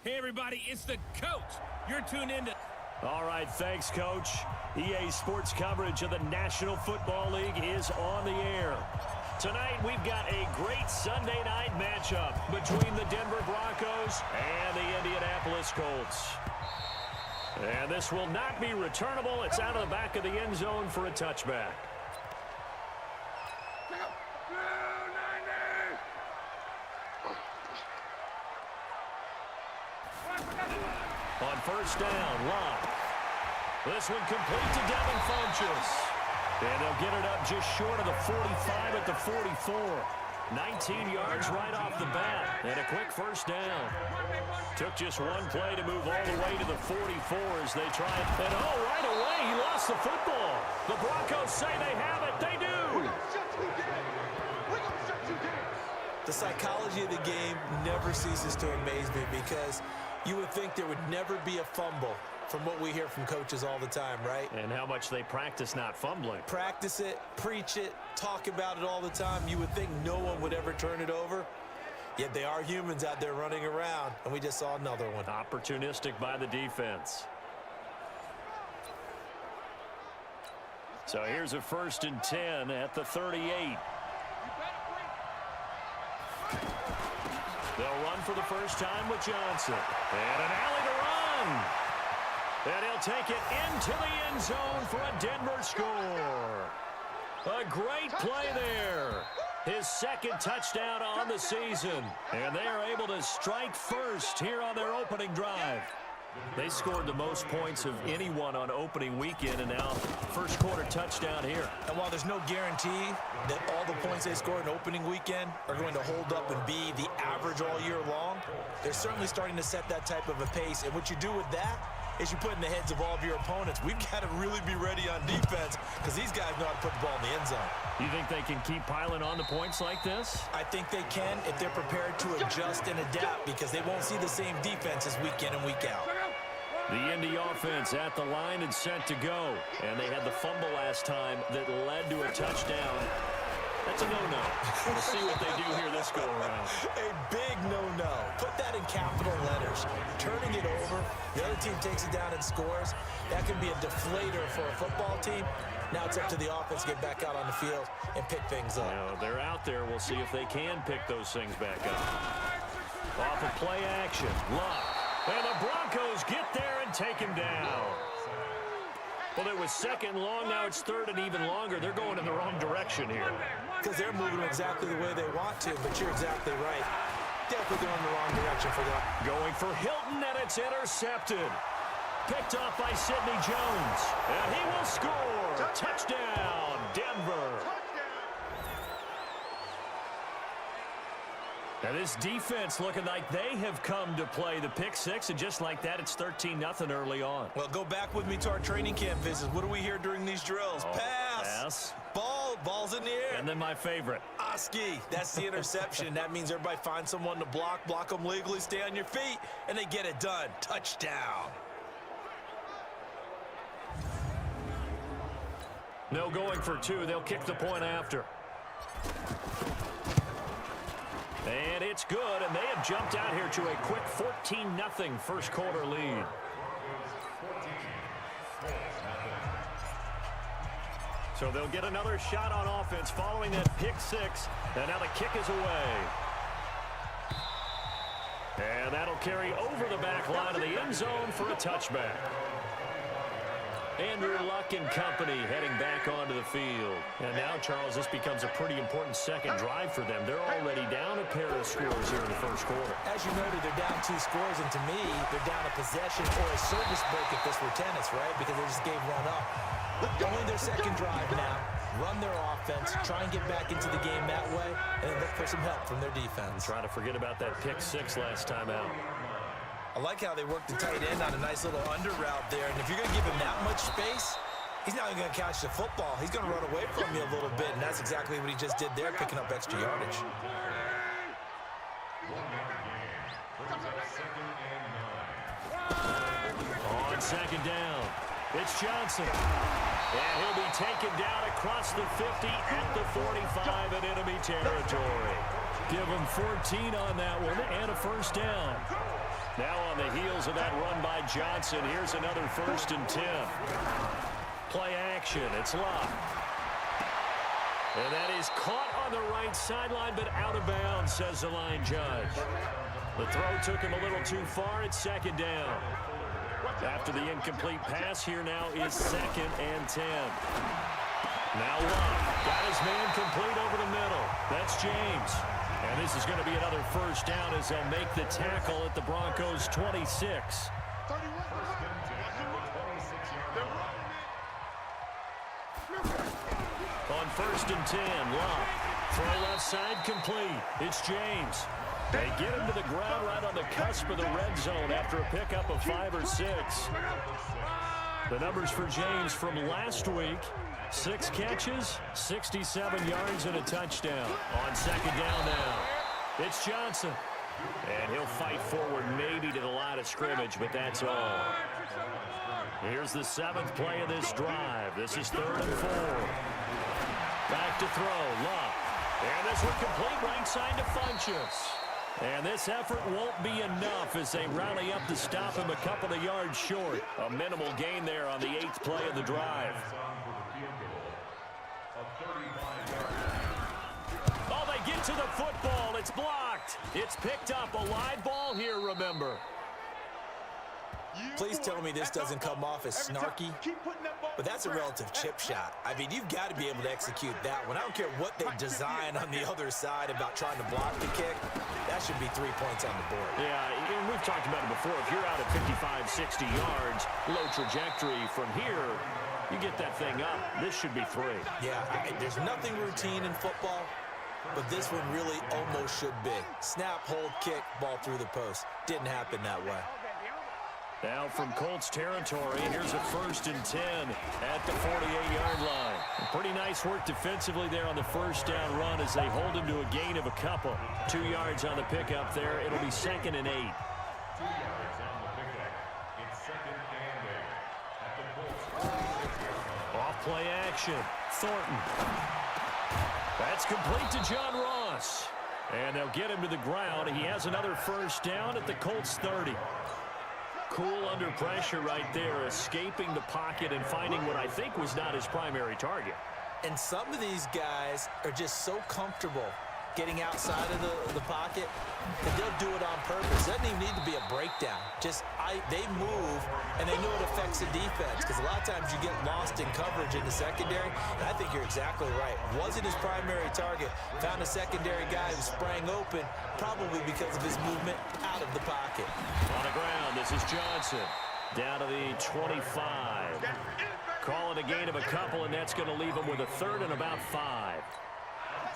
Hey, everybody, it's the coach. You're tuned in to... All right, thanks, Coach. EA Sports coverage of the National Football League is on the air. Tonight, we've got a great Sunday night matchup between the Denver Broncos and the Indianapolis Colts. And this will not be returnable. It's out of the back of the end zone for a touchback. On first down, Locke. This one complete to Devin Funchess. And they'll get it up just short of the 45 at the 44. 19 yards right off the bat. And a quick first down. Took just one play to move all the way to the 44 as they try it. And right away, he lost the football. The Broncos say they have it. They do. The psychology of the game never ceases to amaze me because you would think there would never be a fumble from what we hear from coaches all the time, right? And how much they practice not fumbling. Practice it, preach it, talk about it all the time. You would think no one would ever turn it over. Yet they are humans out there running around, and we just saw another one. Opportunistic by the defense. So here's a 1st and 10 at the 38. They'll run for the first time with Johnson. And an alley to run. And he'll take it into the end zone for a Denver score. A great play there. His second touchdown on the season. And they are able to strike first here on their opening drive. They scored the most points of anyone on opening weekend, and now first quarter touchdown here. And while there's no guarantee that all the points they score in opening weekend are going to hold up and be the average all year long, they're certainly starting to set that type of a pace. And what you do with that is you put in the heads of all of your opponents, we've got to really be ready on defense because these guys know how to put the ball in the end zone. You think they can keep piling on the points like this? I think they can if they're prepared to adjust and adapt because they won't see the same defenses week in and week out. The Indy offense at the line and set to go. And they had the fumble last time that led to a touchdown. That's a no-no. We'll see what they do here this go-around. A big no-no. Put that in capital letters. Turning it over, the other team takes it down and scores. That can be a deflator for a football team. Now it's up to the offense to get back out on the field and pick things up. They're out there. We'll see if they can pick those things back up. Off of play action. Locke. And the Broncos get there and take him down. Well, it was second long. Now it's third and even longer. They're going in the wrong direction here. Because they're moving exactly the way they want to, but you're exactly right. Definitely going in the wrong direction for them. Going for Hilton, and it's intercepted. Picked off by Sidney Jones. And he will score. Touchdown, Denver. Now this defense looking like they have come to play the pick six, and just like that, it's 13-0 early on. Well, go back with me to our training camp visits. What do we hear during these drills? Pass. Ball's in the air. And then my favorite. Oski. That's the interception. That means everybody finds someone to block them legally, stay on your feet, and they get it done. Touchdown. No going for two. They'll kick the point after. And it's good, and they have jumped out here to a quick 14-0 first quarter lead. So they'll get another shot on offense following that pick six, and now the kick is away. And that'll carry over the back line of the end zone for a touchback. Andrew Luck and company heading back onto the field. And now, Charles, this becomes a pretty important second drive for them. They're already down a pair of scores here in the first quarter. As you noted, they're down 2 scores, and to me, they're down a possession or a service break if this were tennis, right? Because they just gave one up. Only their second drive now. Run their offense, try and get back into the game that way, and then look for some help from their defense. Try to forget about that pick six last time out. I like how they worked the tight end on a nice little under route there. And if you're going to give him that much space, he's not even going to catch the football. He's going to run away from you a little bit, and that's exactly what he just did there, picking up extra yardage. On second down, it's Johnson. And he'll be taken down across the 50 at the 45 in enemy territory. Give him 14 on that one and a first down. Now on the heels of that run by Johnson, here's another 1st and 10. Play action. It's Locke. And that is caught on the right sideline, but out of bounds, says the line judge. The throw took him a little too far. It's 2nd down. After the incomplete pass, here now is 2nd and 10. Now Locke got his man complete over the middle. That's James. And this is going to be another 1st down as they'll make the tackle at the Broncos' 26. On 1st and 10, Locke. Throw left side complete. It's James. They get him to the ground right on the cusp of the red zone after a pickup of 5 or 6. The numbers for James from last week: 6 catches, 67 yards, and a touchdown. On 2nd down now, it's Johnson. And he'll fight forward maybe to the line of scrimmage, but that's all. Here's the 7th play of this drive. This is 3rd and 4. Back to throw, Locke. And this one complete right side to Funchess. And this effort won't be enough as they rally up to stop him a couple of yards short. A minimal gain there on the 8th play of the drive. Oh, they get to the football. It's blocked. It's picked up. A live ball here, remember. Please tell me this doesn't come off as snarky, but that's a relative chip shot. I mean, you've got to be able to execute that one. I don't care what they design on the other side about trying to block the kick. That should be 3 points on the board. Yeah, and we've talked about it before. If you're out at 55, 60 yards, low trajectory from here, you get that thing up. This should be 3. Yeah, there's nothing routine in football, but this one really almost should be. Snap, hold, kick, ball through the post. Didn't happen that way. Now from Colts territory, here's a 1st and 10 at the 48-yard line. Pretty nice work defensively there on the 1st down run as they hold him to a gain of a couple. 2 yards on the pickup there. It'll be 2nd and 8. 2 yards on the pickup. It's 2nd and 8 at the Colts. Off play action. Thornton. That's complete to John Ross. And they'll get him to the ground. He has another 1st down at the Colts 30. Cool under pressure right there, escaping the pocket and finding what I think was not his primary target. And some of these guys are just so comfortable getting outside of the pocket that they'll do it on purpose. It doesn't even need to be a breakdown. Just they move, and they know it affects the defense because a lot of times you get lost in coverage in the secondary. And I think you're exactly right. Wasn't his primary target. Found a secondary guy who sprang open, probably because of his movement out of the pocket. On the ground, this is Johnson. Down to the 25. Call it a gain of a couple, and that's going to leave him with a 3rd and about 5.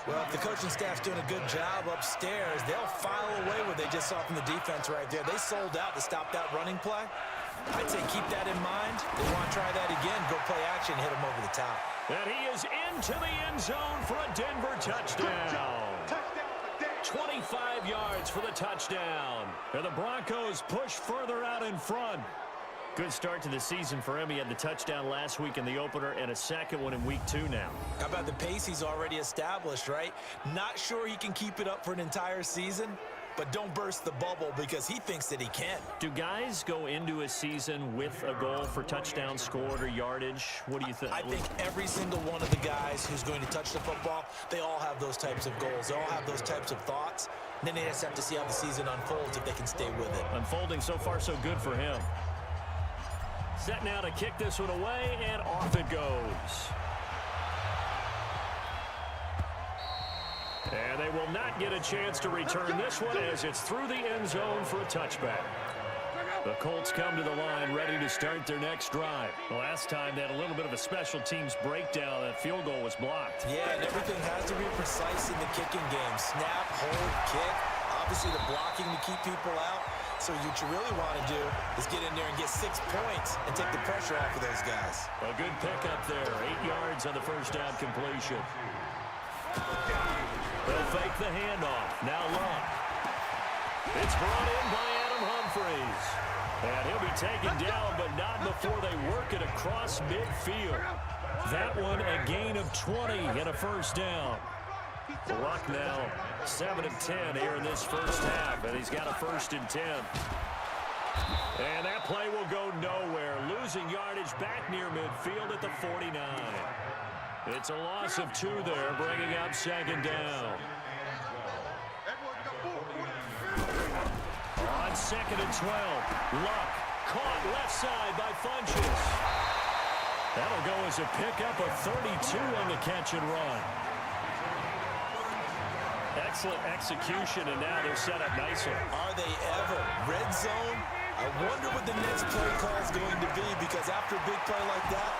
Well, if the coaching staff's doing a good job upstairs, they'll file away what they just saw from the defense right there. They sold out to stop that running play. I'd say keep that in mind. They want to try that again, go play action, hit him over the top. And he is into the end zone for a Denver touchdown. 25 yards for the touchdown. And the Broncos push further out in front. Good start to the season for him. He had the touchdown last week in the opener and a 2nd one in week 2 now. How about the pace he's already established, right? Not sure he can keep it up for an entire season, but don't burst the bubble because he thinks that he can. Do guys go into a season with a goal for touchdown scored or yardage? What do you think? I think every single one of the guys who's going to touch the football, they all have those types of goals. They all have those types of thoughts. And then they just have to see how the season unfolds if they can stay with it. Unfolding so far so good for him. Set now to kick this one away, and off it goes. And they will not get a chance to return this one as it's through the end zone for a touchback. The Colts come to the line ready to start their next drive. The last time they had a little bit of a special teams breakdown. That field goal was blocked. Yeah, and everything has to be precise in the kicking game. Snap, hold, kick. Obviously the blocking to keep people out. So what you really want to do is get in there and get 6 points and take the pressure off of those guys. A good pickup there. 8 yards on the 1st down completion. They'll fake the handoff. Now Locke. It's brought in by Adam Humphries. And he'll be taken down, but not before they work it across midfield. That one a gain of 20 and a 1st down. Locke now 7 of 10 here in this 1st half, and he's got a 1st and 10. And that play will go nowhere. Losing yardage back near midfield at the 49. It's a loss of 2 there, bringing up second down. On second and 12, Luck caught left side by Funches. That'll go as a pickup of 32 on the catch and run. Excellent execution, and now they're set up nicely. Are they ever? Red zone? I wonder what the next play call is going to be, because after a big play like that.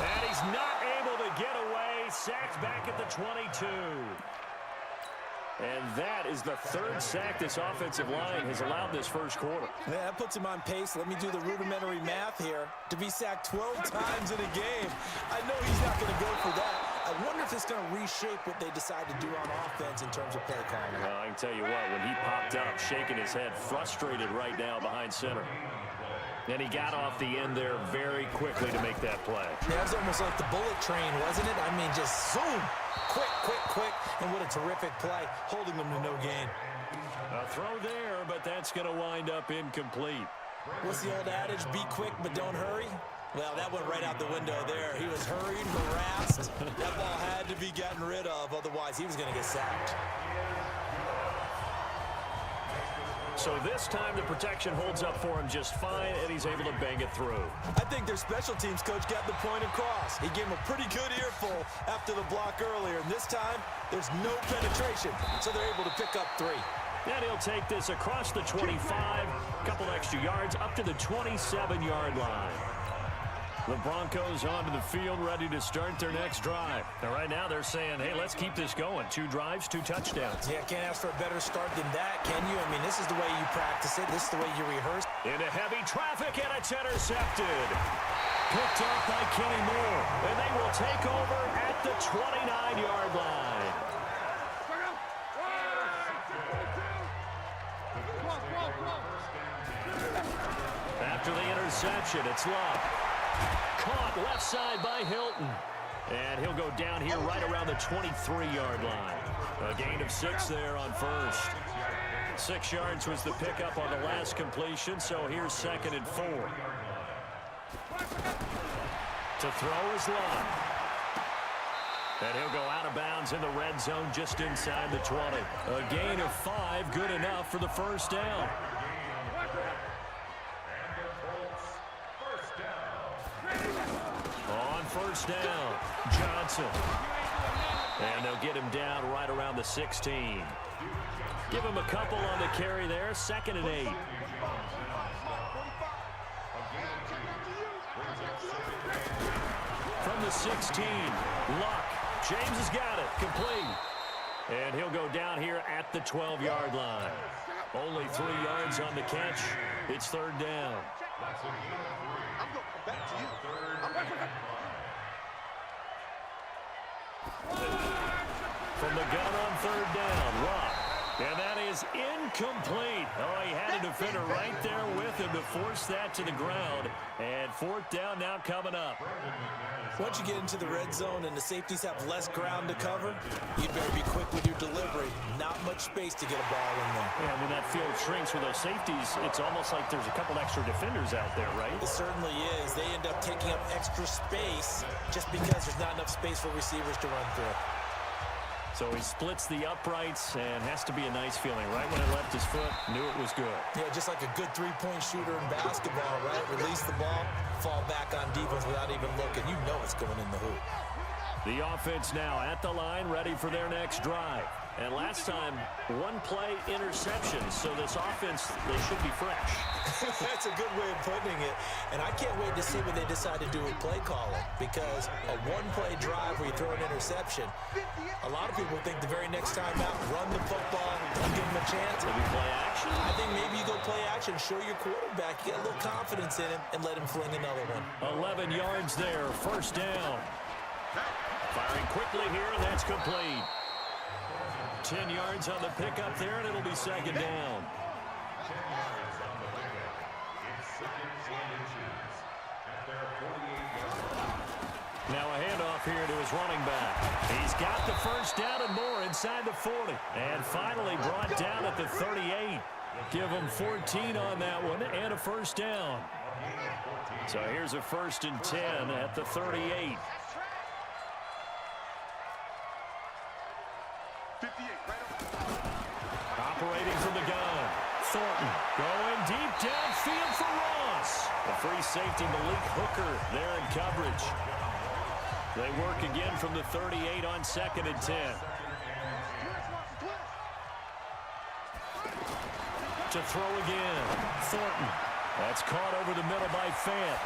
And he's not able to get away. Sacked back at the 22. And that is the 3rd sack this offensive line has allowed this first quarter. Yeah, that puts him on pace. Let me do the rudimentary math here. To be sacked 12 times in a game, I know he's not going to go for that. I wonder if it's going to reshape what they decide to do on offense in terms of play calling. Well, I can tell you what, when he popped up, shaking his head, frustrated right now behind center. And he got off the end there very quickly to make that play. That was almost like the bullet train, wasn't it? I mean, just zoom. Quick, quick, quick. And what a terrific play, holding them to no gain. A throw there, but that's going to wind up incomplete. What's the old adage? Be quick, but don't hurry? Well, that went right out the window there. He was hurried, harassed. That ball had to be gotten rid of, otherwise he was going to get sacked. So this time the protection holds up for him just fine, and he's able to bang it through. I think their special teams coach got the point across. He gave him a pretty good earful after the block earlier, and this time there's no penetration, so they're able to pick up 3. And he'll take this across the 25, a couple extra yards, up to the 27-yard line. The Broncos onto the field, ready to start their next drive. And right now they're saying, hey, let's keep this going. 2 drives, 2 touchdowns. Yeah, can't ask for a better start than that, can you? I mean, this is the way you practice it. This is the way you rehearse. Into heavy traffic, and it's intercepted. Picked off by Kenny Moore. And they will take over at the 29-yard line. After the interception, it's Luck. Caught left side by Hilton. And he'll go down here right around the 23-yard line. A gain of 6 there on first. 6 yards was the pickup on the last completion, so here's second and 4. To throw is Luck. And he'll go out of bounds in the red zone just inside the 20. A gain of 5, good enough for the first down. First down, Johnson. And they'll get him down right around the 16. Give him a couple on the carry there, second and 8. From the 16, Luck. James has got it, complete. And he'll go down here at the 12-yard line. Only 3 yards on the catch. It's third down. From the gun on third down, Luck. And that is incomplete. Oh, he had a defender right there with him to force that to the ground. And fourth down now coming up. Once you get into the red zone and the safeties have less ground to cover, you better be quick with your delivery. Not much space to get a ball in there. Yeah, when that field shrinks with those safeties, it's almost like there's a couple extra defenders out there, right? It certainly is. They end up taking up extra space just because there's not enough space for receivers to run through. So he splits the uprights and has to be a nice feeling. Right when it left his foot, knew it was good. Yeah, just like a good three-point shooter in basketball, right? Release the ball, fall back on defense without even looking. You know it's going in the hoop. The offense now at the line, ready for their next drive. And last time, 1-play interception. So this offense, they should be fresh. That's a good way of putting it. And I can't wait to see what they decide to do with play calling. Because a 1-play drive where you throw an interception, a lot of people think the very next time out, run the football, don't give them a chance. Maybe play action? I think maybe you go play action, show your quarterback, get a little confidence in him, and let him fling another one. 11 yards there, first down. Firing quickly here, and that's complete. 10 yards on the pickup there, and it'll be second down. Now a handoff here to his running back. He's got the first down and more inside the 40. And finally brought down at the 38. Give them 14 on that one and a first down. So here's a 1st and 10 at the 38. Operating from the gun. Thornton going deep downfield for Ross. The free safety Malik Hooker there in coverage. They work again from the 38 on 2nd and 10. To throw again. Thornton. That's caught over the middle by Fant.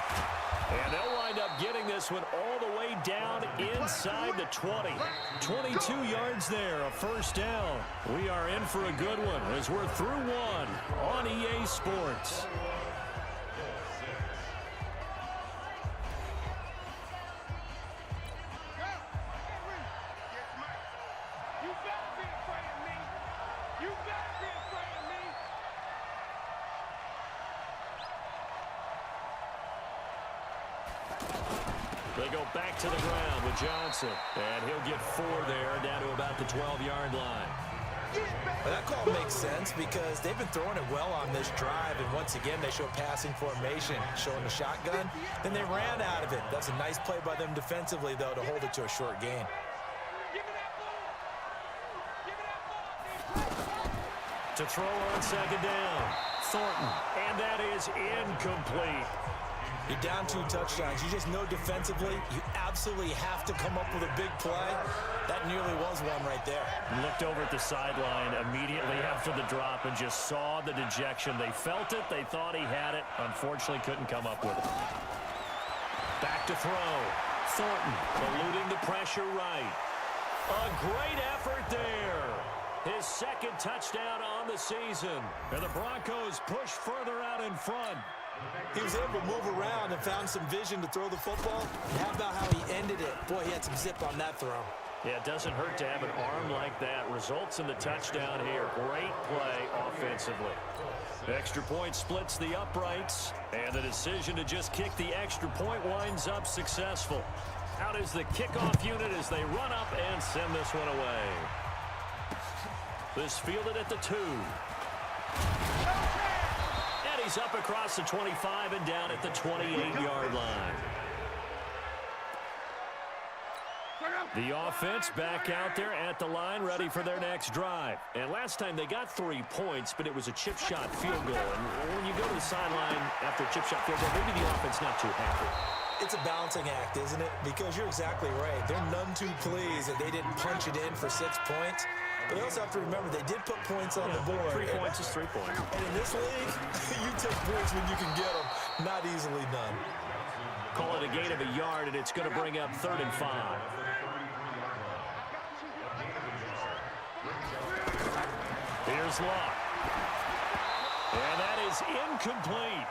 And they'll wind up getting this one all the way down inside the 20. 22 yards there, a first down. We are in for a good one as we're through one on EA Sports. They go back to the ground with Johnson. And he'll get 4 there, down to about the 12-yard line. Well, that call makes sense because they've been throwing it well on this drive. And once again, they show passing formation, showing the shotgun. Then they ran out of it. That's a nice play by them defensively, though, to hold it to a short gain. To throw on 2nd down. Thornton. And that is incomplete. You're down 2 touchdowns. You just know defensively you absolutely have to come up with a big play. That nearly was one right there. Looked over at the sideline immediately after the drop and just saw the dejection. They felt it. They thought he had it. Unfortunately, couldn't come up with it. Back to throw. Thornton eluding the pressure right. A great effort there. His 2nd touchdown on the season. And the Broncos push further out in front. He was able to move around and found some vision to throw the football. And how about how he ended it? Boy, he had some zip on that throw. Yeah, it doesn't hurt to have an arm like that. Results in the touchdown here. Great play offensively. The extra point splits the uprights. And the decision to just kick the extra point winds up successful. Out is the kickoff unit as they run up and send this one away. This fielded at the 2. He's up across the 25 and down at the 28-yard line. The offense back out there at the line, ready for their next drive. And last time they got 3 points, but it was a chip shot field goal. And when you go to the sideline after a chip shot field goal, maybe the offense not too happy. It's a balancing act, isn't it? Because you're exactly right. They're none too pleased that they didn't punch it in for 6 points. But they also have to remember they did put points on the board. 3 points is 3 points. And in this league, you take points when you can get them. Not easily done. Call it a gain of a yard, and it's going to bring up 3rd and 5. Here's Locke. And that is incomplete.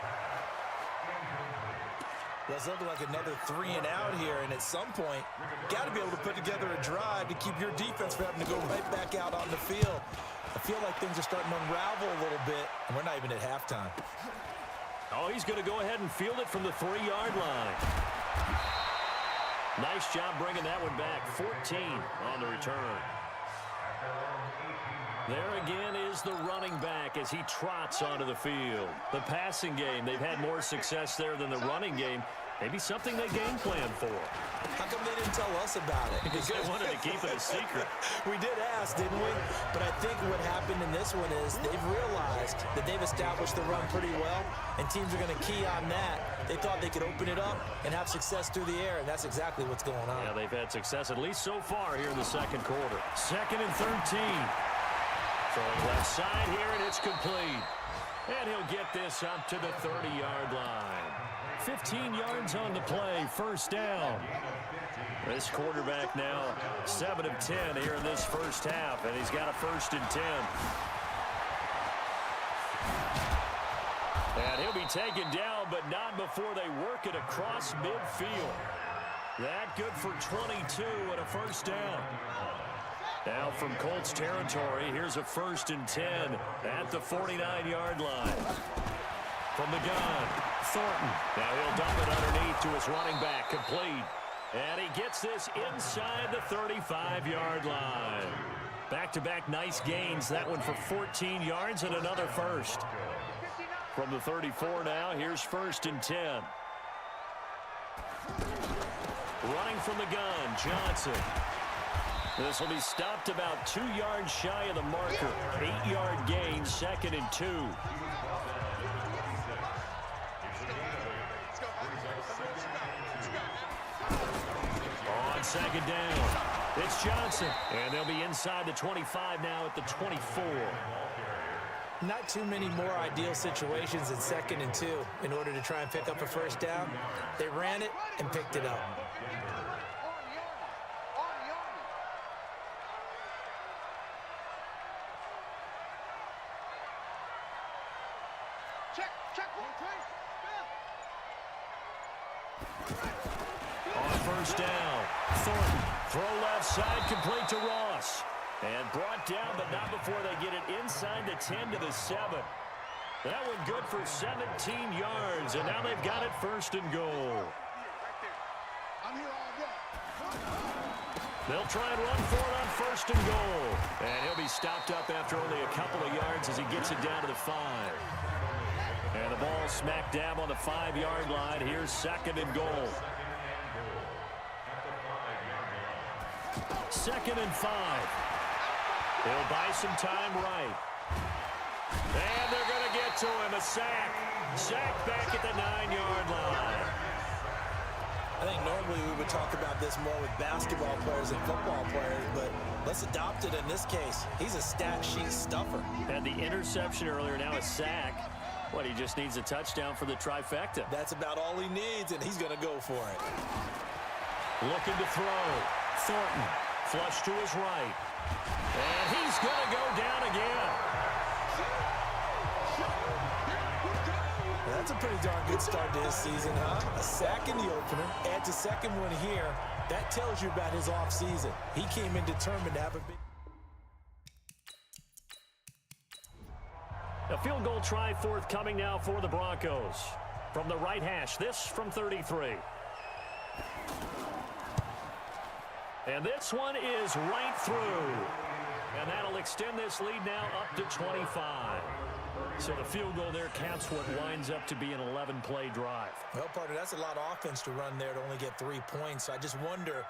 Well, it's looking like another 3 and out here, and at some point, got to be able to put together a drive to keep your defense from having to go right back out on the field. I feel like things are starting to unravel a little bit, and we're not even at halftime. Oh, he's going to go ahead and field it from the 3-yard line. Nice job bringing that one back. 14 on the return. There again is the running back as he trots onto the field. The passing game, they've had more success there than the running game. Maybe something they game plan for. How come they didn't tell us about it? Because they wanted to keep it a secret. We did ask, didn't we? But I think what happened in this one is they've realized that they've established the run pretty well, and teams are going to key on that. They thought they could open it up and have success through the air, and that's exactly what's going on. Yeah, they've had success, at least so far here in the 2nd quarter. 2nd and 13. Throwing left side here, and it's complete. And he'll get this up to the 30-yard line. 15 yards on the play, first down. This quarterback now 7 of 10 here in this first half, and he's got a 1st and 10. And he'll be taken down, but not before they work it across midfield. That good for 22 and a first down. Now from Colts territory, here's a 1st and 10 at the 49-yard line. From the gun, Thornton. Now he'll dump it underneath to his running back, complete. And he gets this inside the 35-yard line. Back-to-back nice gains. That one for 14 yards and another first. From the 34 now, here's 1st and 10. Running from the gun, Johnson. This will be stopped about 2 yards shy of the marker. 8-yard gain, 2nd and 2. On 2nd down, it's Johnson. And they'll be inside the 25 now at the 24. Not too many more ideal situations than 2nd and 2 in order to try and pick up a first down. They ran it and picked it up. On 1st down, Thornton, throw left side, complete to Ross. And brought down, but not before they get it inside the 10 to the 7. That one good for 17 yards, and now they've got it 1st and goal. They'll try and run for it on 1st and goal. And he'll be stopped up after only a couple of yards as he gets it down to the 5. And the ball smack dab on the 5-yard line. Here's 2nd and goal. 2nd and 5. He'll buy some time right. And they're going to get to him. A sack. Sack back at the 9-yard line. I think normally we would talk about this more with basketball players and football players, but let's adopt it in this case. He's a stat sheet stuffer. Had the interception earlier, now a sack. What, he just needs a touchdown for the trifecta. That's about all he needs, and he's going to go for it. Looking to throw. Thornton, flush to his right. And he's going to go down again. That's a pretty darn good start to his season, huh? A sack in the opener, adds a second one here. That tells you about his offseason. He came in determined to have a big... A field goal try forthcoming now for the Broncos. From the right hash, this from 33. And this one is right through. And that'll extend this lead now up to 25. So the field goal there counts what winds up to be an 11-play drive. Well, partner, that's a lot of offense to run there to only get 3 points. So I just wonder,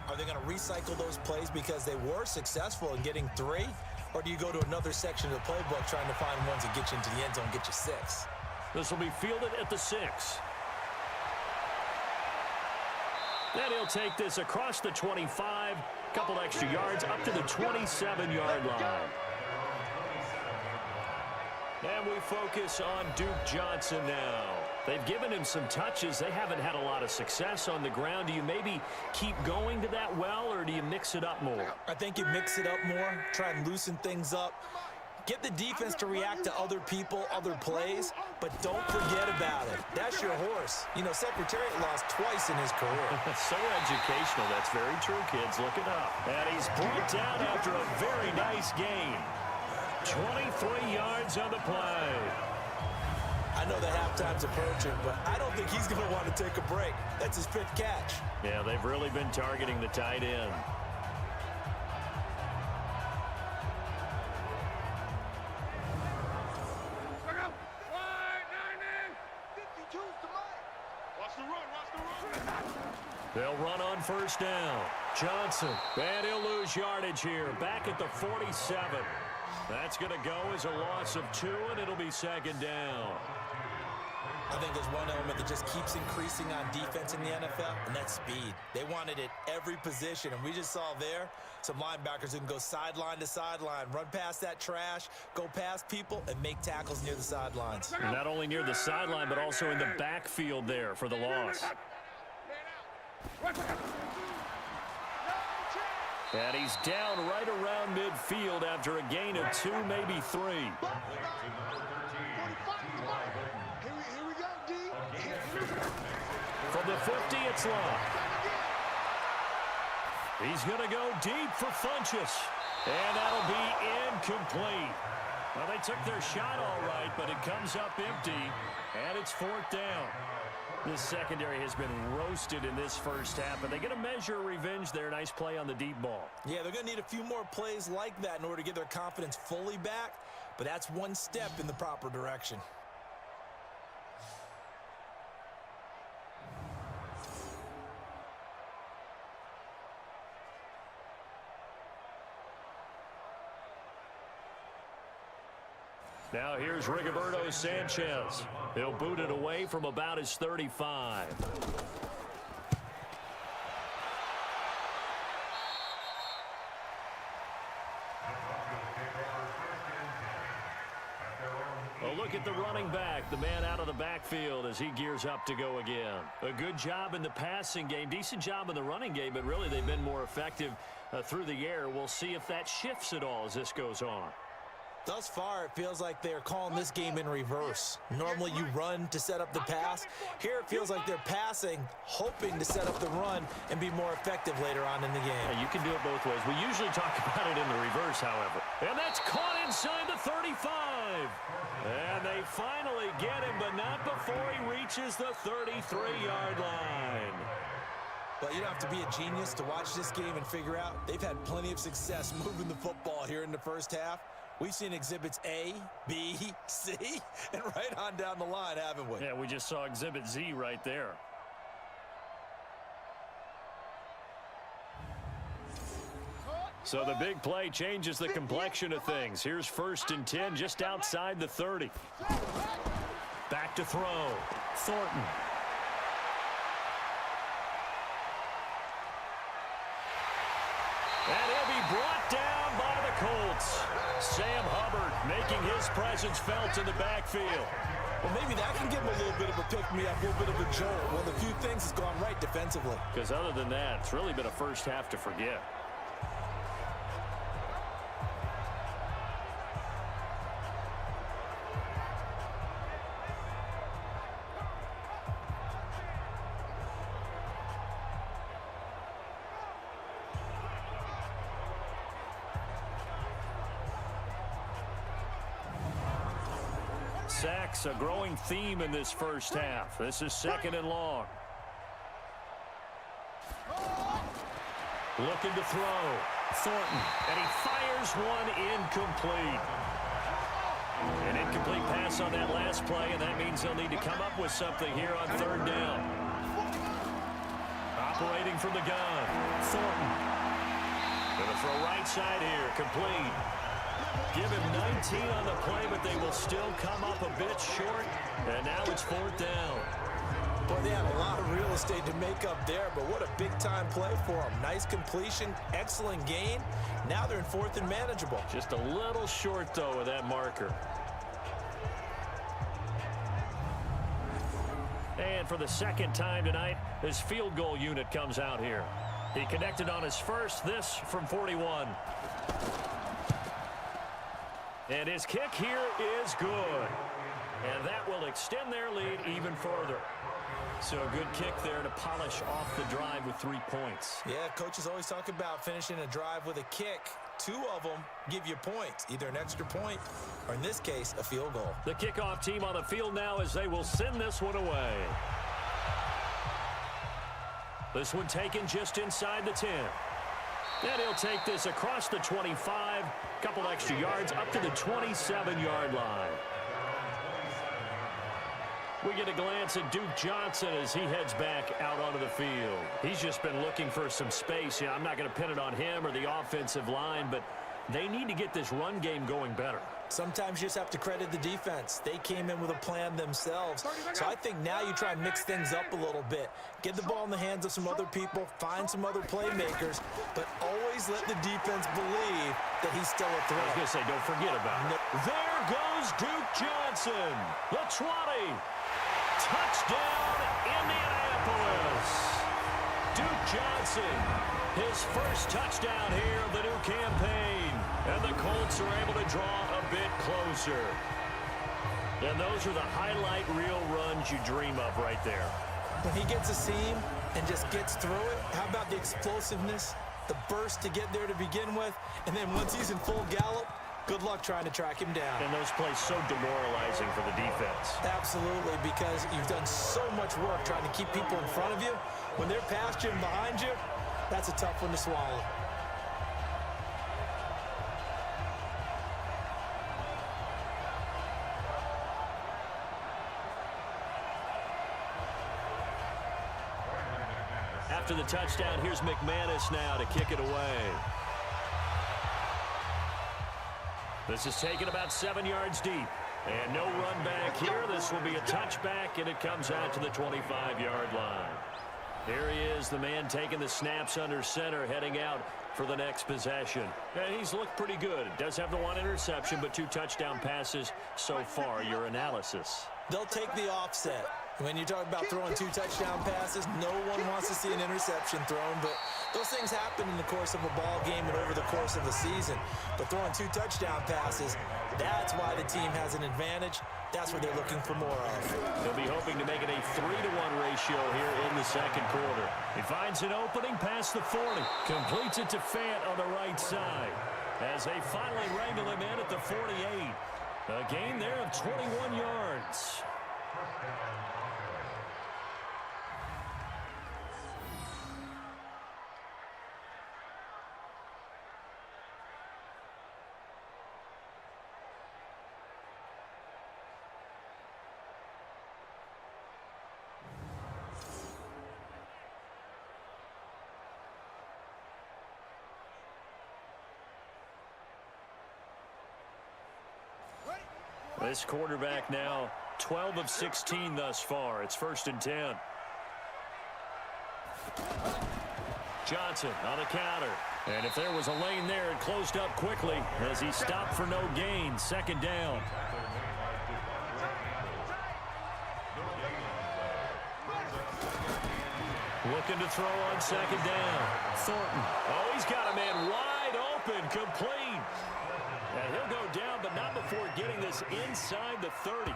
are they going to recycle those plays because they were successful in getting 3? Or do you go to another section of the playbook trying to find ones that get you into the end zone, get you 6? This will be fielded at the 6. Then he'll take this across the 25, couple extra yards up to the 27-yard line. And we focus on Duke Johnson now. They've given him some touches. They haven't had a lot of success on the ground. Do you maybe keep going to that well, or do you mix it up more? I think you mix it up more, try and loosen things up. Get the defense to react to other people, other plays, but don't forget about it. That's your horse. You know, Secretariat lost twice in his career. So educational. That's very true, kids. Look it up. And he's brought down after a very nice gain. 23 yards on the play. I know the halftime's approaching, but I don't think he's going to want to take a break. That's his 5th catch. Yeah, they've really been targeting the tight end. They'll run on 1st down. Johnson, and he'll lose yardage here. Back at the 47. That's going to go as a loss of 2, and it'll be 2nd down. I think there's one element that just keeps increasing on defense in the NFL, and that's speed. They want it at every position, and we just saw there some linebackers who can go sideline to sideline, run past that trash, go past people, and make tackles near the sidelines. And not only near the sideline, but also in the backfield there for the loss. And he's down right around midfield after a gain of 2, maybe 3. From the 50, it's Love. He's going to go deep for Funchess. And that'll be incomplete. Well, they took their shot all right, but it comes up empty. And it's it's fourth down. This secondary has been roasted in this first half, but they get a measure of revenge there. Nice play on the deep ball. Yeah, they're going to need a few more plays like that in order to get their confidence fully back, but that's one step in the proper direction. Now here's Rigoberto Sanchez. He'll boot it away from about his 35. A look at the running back, the man out of the backfield as he gears up to go again. A good job in the passing game, decent job in the running game, but really they've been more effective through the air. We'll see if that shifts at all as this goes on. Thus far, it feels like they're calling this game in reverse. Normally you run to set up the pass. Here it feels like they're passing, hoping to set up the run and be more effective later on in the game. Yeah, you can do it both ways. We usually talk about it in the reverse, however. And that's caught inside the 35. And they finally get him, but not before he reaches the 33-yard line. But you don't have to be a genius to watch this game and figure out they've had plenty of success moving the football here in the first half. We've seen exhibits A, B, C, and right on down the line, haven't we? Yeah, we just saw exhibit Z right there. So the big play changes the complexion of things. Here's 1st and 10 just outside the 30. Back to throw. Thornton. And he'll be brought down by the Colts. Sam Hubbard making his presence felt in the backfield. Well, maybe that can give him a little bit of a pick-me-up, a little bit of a jolt. One of the few things that's gone right defensively. Because other than that, it's really been a first half to forget. Sacks, a growing theme in this first half. This is 2nd and long. Looking to throw. Thornton, and he fires one incomplete. An incomplete pass on that last play, and that means they'll need to come up with something here on 3rd down. Operating from the gun. Thornton. Gonna throw right side here, complete. Give him 19 on the play, but they will still come up a bit short. And now it's 4th down. Boy, they had a lot of real estate to make up there, but what a big-time play for them. Nice completion, excellent gain. Now they're in 4th and manageable. Just a little short, though, of that marker. And for the 2nd time tonight, his field goal unit comes out here. He connected on his first, this from 41. And his kick here is good. And that will extend their lead even further. So a good kick there to polish off the drive with 3 points. Yeah, coaches always talk about finishing a drive with a kick. 2 of them give you points, either an extra point or, in this case, a field goal. The kickoff team on the field now as they will send this one away. This one taken just inside the 10. And he'll take this across the 25, couple extra yards up to the 27-yard line. We get a glance at Duke Johnson as he heads back out onto the field. He's just been looking for some space. I'm not going to pin it on him or the offensive line, but they need to get this run game going better. Sometimes you just have to credit the defense. They came in with a plan themselves. So I think now you try and mix things up a little bit. Get the ball in the hands of some other people, find some other playmakers, but always let the defense believe that he's still a threat. I was going to say, don't forget about it. There goes Duke Johnson, the 20. Touchdown, Indianapolis. Duke Johnson, his first touchdown here of the new campaign. And the Colts are able to draw a bit closer. And those are the highlight reel runs you dream of right there. When he gets a seam and just gets through it, how about the explosiveness, the burst to get there to begin with, and then once he's in full gallop, Good luck trying to track him down. And those plays so demoralizing for the defense. Absolutely, because you've done so much work trying to keep people in front of you. When they're past you and behind you, that's a tough one to swallow. After the touchdown, here's McManus now to kick it away. This is taken about 7 yards deep. And no run back here. This will be a touchback, and it comes out to the 25-yard line. Here he is, the man taking the snaps under center, heading out for the next possession. And he's looked pretty good. Does have the one interception, but 2 touchdown passes so far. Your analysis. They'll take the offset. When you talk about throwing 2 touchdown passes, no one wants to see an interception thrown, but those things happen in the course of a ball game and over the course of a season. But throwing 2 touchdown passes, that's why the team has an advantage. That's what they're looking for more of. They'll be hoping to make it a 3-to-1 ratio here in the second quarter. He finds an opening past the 40. Completes it to Fant on the right side as they finally wrangle him in at the 48. A gain there of 21 yards. This quarterback now 12 of 16 thus far. It's 1st and 10. Johnson on a counter. And if there was a lane there, it closed up quickly as he stopped for no gain. 2nd down. Looking to throw on 2nd down. Thornton. Oh, he's got a man wide open, complete. And he'll go down, but not before getting this inside the 30.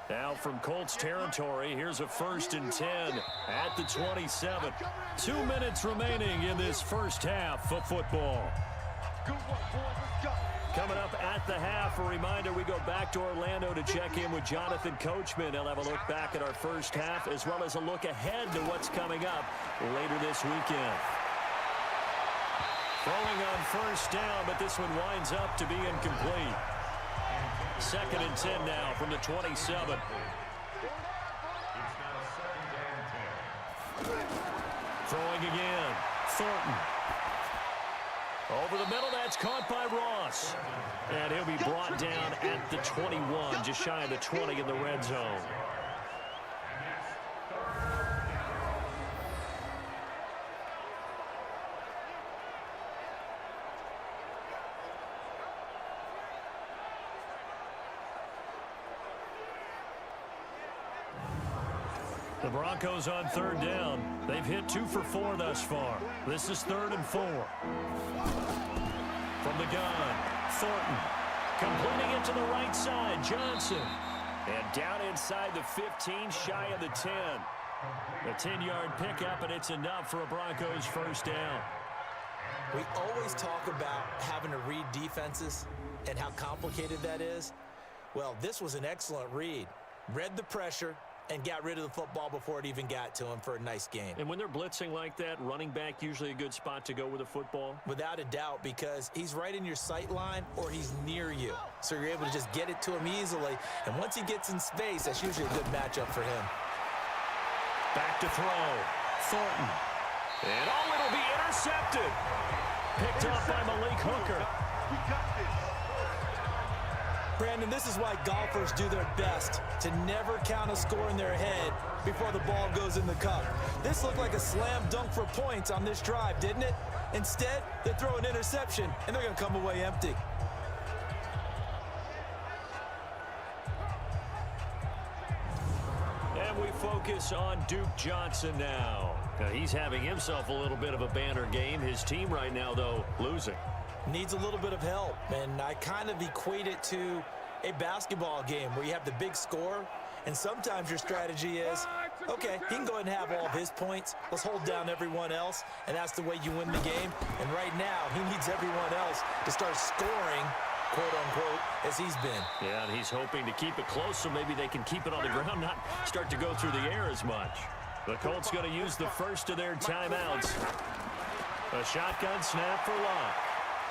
Now from Colts territory, here's a 1st and 10 at the 27. 2 minutes remaining in this first half of football. Coming up at the half, a reminder, we go back to Orlando to check in with Jonathan Coachman. He'll have a look back at our first half as well as a look ahead to what's coming up later this weekend. Throwing on 1st down, but this one winds up to be incomplete. 2nd and 10 now from the 27. Throwing again. Thornton. Over the middle, that's caught by Ross. And he'll be brought down at the 21, just shy of the 20 in the red zone. The Broncos on 3rd down. They've hit 2 for 4 thus far. This is 3rd and 4. From the gun, Thornton. Completing it to the right side, Johnson. And down inside the 15, shy of the 10. A 10-yard pickup, and it's enough for a Broncos 1st down. We always talk about having to read defenses and how complicated that is. Well, this was an excellent read. Read the pressure and got rid of the football before it even got to him for a nice game. And when they're blitzing like that, running back usually a good spot to go with the football? Without a doubt, because he's right in your sight line or he's near you. So you're able to just get it to him easily. And once he gets in space, that's usually a good matchup for him. Back to throw. Thornton. And it'll be intercepted. Picked up by Malik Hooker. Brandon, this is why golfers do their best to never count a score in their head before the ball goes in the cup. This looked like a slam dunk for points on this drive, didn't it? Instead, they throw an interception, and they're going to come away empty. And we focus on Duke Johnson now. Now, he's having himself a little bit of a banner game. His team right now, though, losing. Needs a little bit of help, and I kind of equate it to a basketball game where you have the big score, and sometimes your strategy is, okay, he can go ahead and have all of his points. Let's hold down everyone else, and that's the way you win the game. And right now, he needs everyone else to start scoring, quote-unquote, as he's been. Yeah, and he's hoping to keep it close so maybe they can keep it on the ground, not start to go through the air as much. The Colts going to use the first of their timeouts. A shotgun snap for Luck.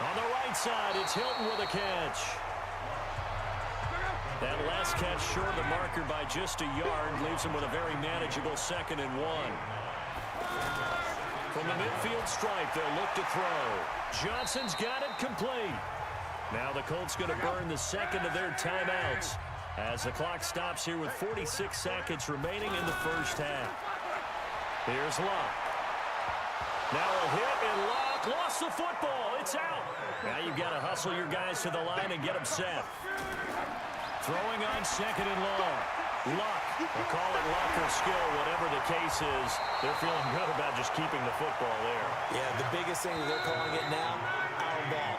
On the right side, it's Hilton with a catch. That last catch short of the marker by just a yard leaves him with a very manageable 2nd and 1. From the midfield stripe, they'll look to throw. Johnson's got it complete. Now the Colts going to burn the second of their timeouts as the clock stops here with 46 seconds remaining in the first half. Here's Luck. Now a hit, and Luck lost the football. It's out. Now you've got to hustle your guys to the line and get them set. Throwing on 2nd and long. Luck. We'll call it luck or skill, whatever the case is. They're feeling good about just keeping the football there. Yeah, the biggest thing that they're calling it now, our ball.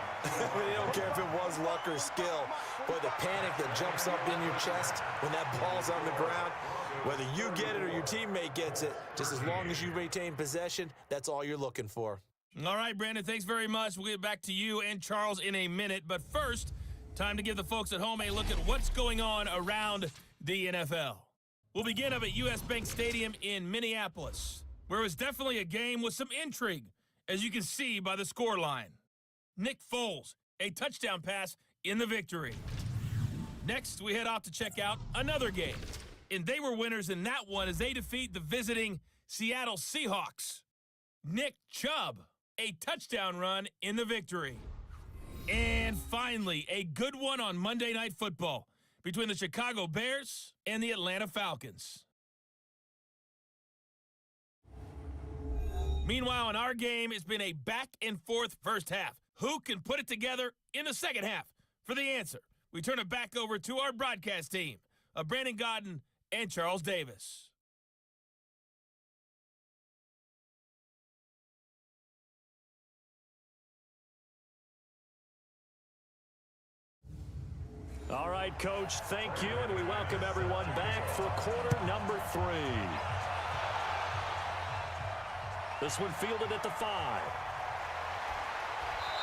They don't care if it was luck or skill. But the panic that jumps up in your chest when that ball's on the ground, whether you get it or your teammate gets it, just as long as you retain possession, that's all you're looking for. All right, Brandon, thanks very much. We'll get back to you and Charles in a minute. But first, time to give the folks at home a look at what's going on around the NFL. We'll begin up at U.S. Bank Stadium in Minneapolis, where it was definitely a game with some intrigue, as you can see by the scoreline. Nick Foles, a touchdown pass in the victory. Next, we head off to check out another game. And they were winners in that one as they defeat the visiting Seattle Seahawks. Nick Chubb, a touchdown run in the victory. And finally, a good one on Monday Night Football between the Chicago Bears and the Atlanta Falcons. Meanwhile, in our game, it's been a back-and-forth first half. Who can put it together in the second half? For the answer, we turn it back over to our broadcast team of Brandon Godden and Charles Davis. All right, Coach, thank you, and we welcome everyone back for quarter number 3. This one fielded at the 5.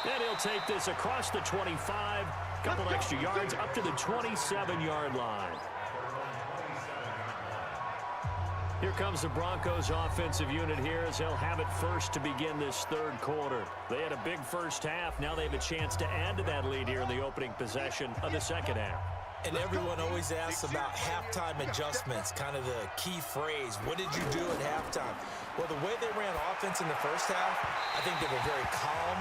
And he'll take this across the 25, couple extra yards up to the 27-yard line. Here comes the Broncos offensive unit here as they'll have it first to begin this third quarter. They had a big first half. Now they have a chance to add to that lead here in the opening possession of the second half. And everyone always asks about halftime adjustments, kind of the key phrase. What did you do at halftime? Well, the way they ran offense in the first half, I think they were very calm,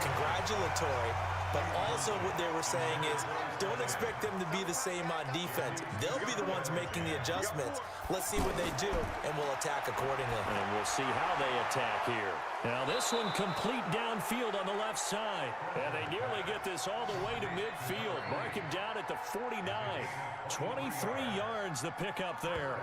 congratulatory, but also what they were saying is don't expect them to be the same on defense. They'll be the ones making the adjustments. Let's see what they do, and we'll attack accordingly. And we'll see how they attack here. Now this one complete downfield on the left side. And they nearly get this all the way to midfield. Mark him down at the 49. 23 yards the pickup there.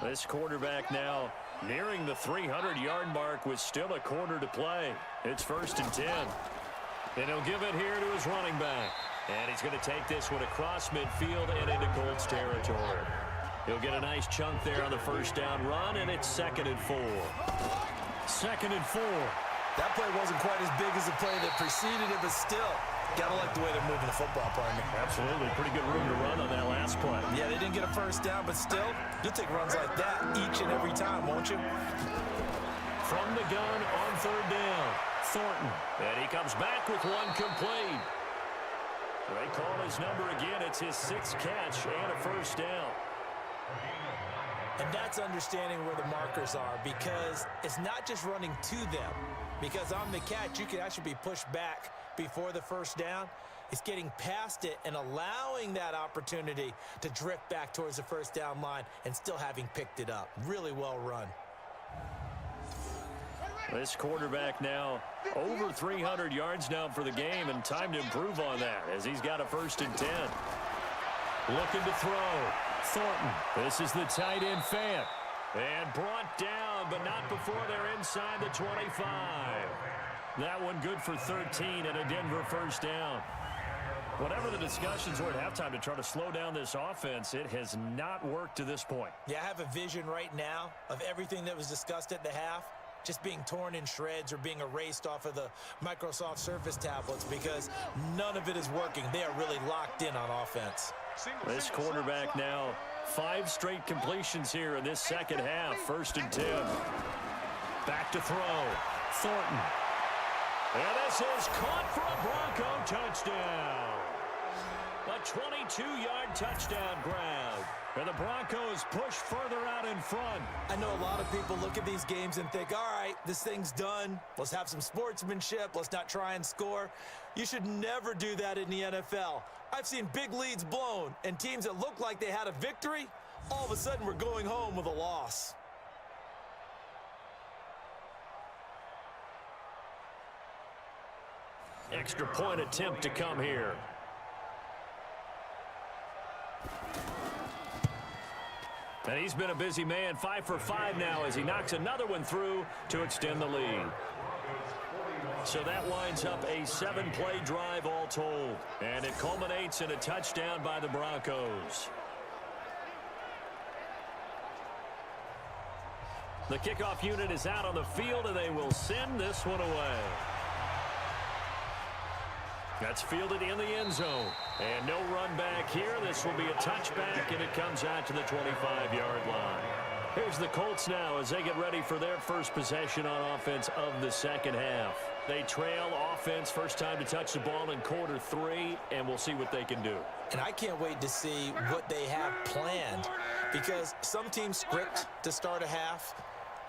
This quarterback now nearing the 300-yard mark with still a quarter to play. It's 1st and 10. And he'll give it here to his running back. And he's going to take this one across midfield and into Colts territory. He'll get a nice chunk there on the first down run, and it's 2nd and 4. 2nd and 4. That play wasn't quite as big as the play that preceded it, but still, gotta like the way they're moving the football, partner. Absolutely. Pretty good room to run on that last play. Yeah, they didn't get a first down, but still, you'll take runs like that each and every time, won't you? From the gun on 3rd down, Thornton. And he comes back with one complete. They call his number again. It's his 6th catch and a first down. And that's understanding where the markers are, because it's not just running to them. Because on the catch, you can actually be pushed back before the first down. It's getting past it and allowing that opportunity to drift back towards the first down line and still having picked it up. Really well run. This quarterback now over 300 yards now for the game, and time to improve on that as he's got a 1st and 10. Looking to throw. Thornton. This is the tight end Fant. And brought down, but not before they're inside the 25. That one good for 13 and a Denver 1st down. Whatever the discussions were at halftime to try to slow down this offense, it has not worked to this point. Yeah, I have a vision right now of everything that was discussed at the half just being torn in shreds or being erased off of the Microsoft Surface tablets because none of it is working. They are really locked in on offense. This quarterback now 5 straight completions here in this second half. 1st and 10. Back to throw. Thornton. And this is caught for a Bronco touchdown. A 22-yard touchdown grab. And the Broncos push further out in front. I know a lot of people look at these games and think, all right, this thing's done. Let's have some sportsmanship. Let's not try and score. You should never do that in the NFL. I've seen big leads blown, and teams that looked like they had a victory, all of a sudden we're going home with a loss. Extra point attempt to come here. And he's been a busy man, 5 for 5 now as he knocks another one through to extend the lead. So that winds up a 7-play drive all told. And it culminates in a touchdown by the Broncos. The kickoff unit is out on the field, and they will send this one away. That's fielded in the end zone. And no run back here. This will be a touchback, and it comes out to the 25-yard line. Here's the Colts now as they get ready for their first possession on offense of the second half. They trail offense, first time to touch the ball in quarter 3, and we'll see what they can do. And I can't wait to see what they have planned because some teams script to start a half.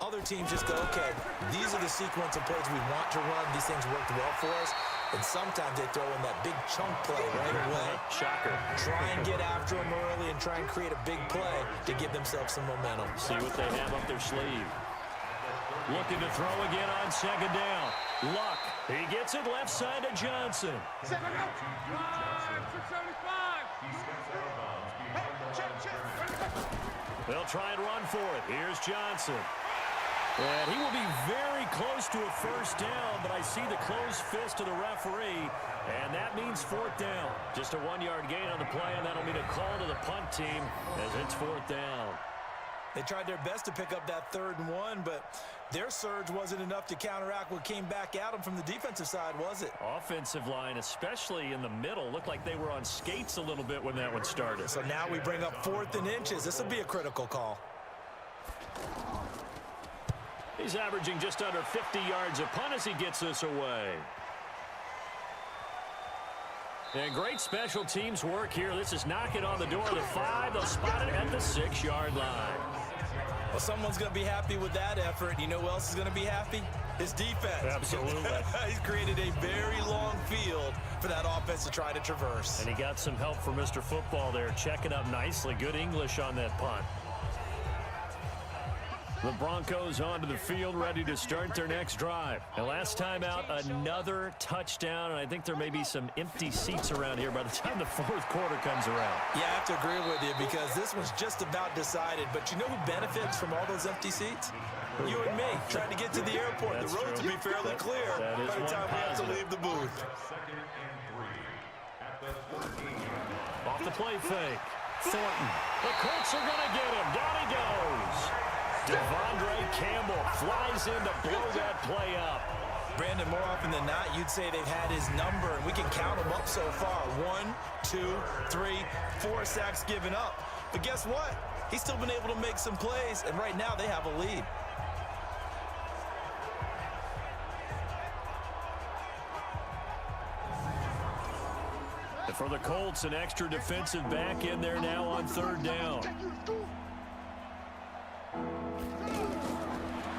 Other teams just go, okay, these are the sequence of plays we want to run. These things worked well for us. And sometimes they throw in that big chunk play right away. Shocker. Try and get after them early and try and create a big play to give themselves some momentum. See what they have up their sleeve. Looking to throw again on second down. Luck. He gets it left side to Johnson. They'll try and run for it. Here's Johnson. And he will be very close to a first down, but I see the closed fist of the referee, and that means 4th down. Just a 1-yard gain on the play, and that'll mean a call to the punt team as it's 4th down. They tried their best to pick up that 3rd and 1, but their surge wasn't enough to counteract what came back at them from the defensive side, was it? Offensive line, especially in the middle, looked like they were on skates a little bit when that one started. So now we bring up 4th and inches. This will be a critical call. He's averaging just under 50 yards a punt as he gets this away. And great special teams work here. This is knocking on the door of the 5. They'll spot it at the 6-yard line. Well, someone's going to be happy with that effort. You know who else is going to be happy? His defense. Absolutely. He's created a very long field for that offense to try to traverse. And he got some help from Mr. Football there, checking up nicely. Good English on that punt. The Broncos onto the field, ready to start their next drive. And last time out, another touchdown, and I think there may be some empty seats around here by the time the 4th quarter comes around. Yeah, I have to agree with you because this one's just about decided. But you know who benefits from all those empty seats? You and me, trying to get to the airport. That's the roads true. will be fairly clear by the time we have to leave the booth. Off the play fake. Thornton. The Colts are going to get him. Down he goes. Devondre Campbell flies in to blow that play up. Brandon, more often than not, you'd say they've had his number, and we can count them up so far. 1, 2, 3, 4 sacks given up. But guess what? He's still been able to make some plays, and right now they have a lead. And for the Colts, an extra defensive back in there now on 3rd down.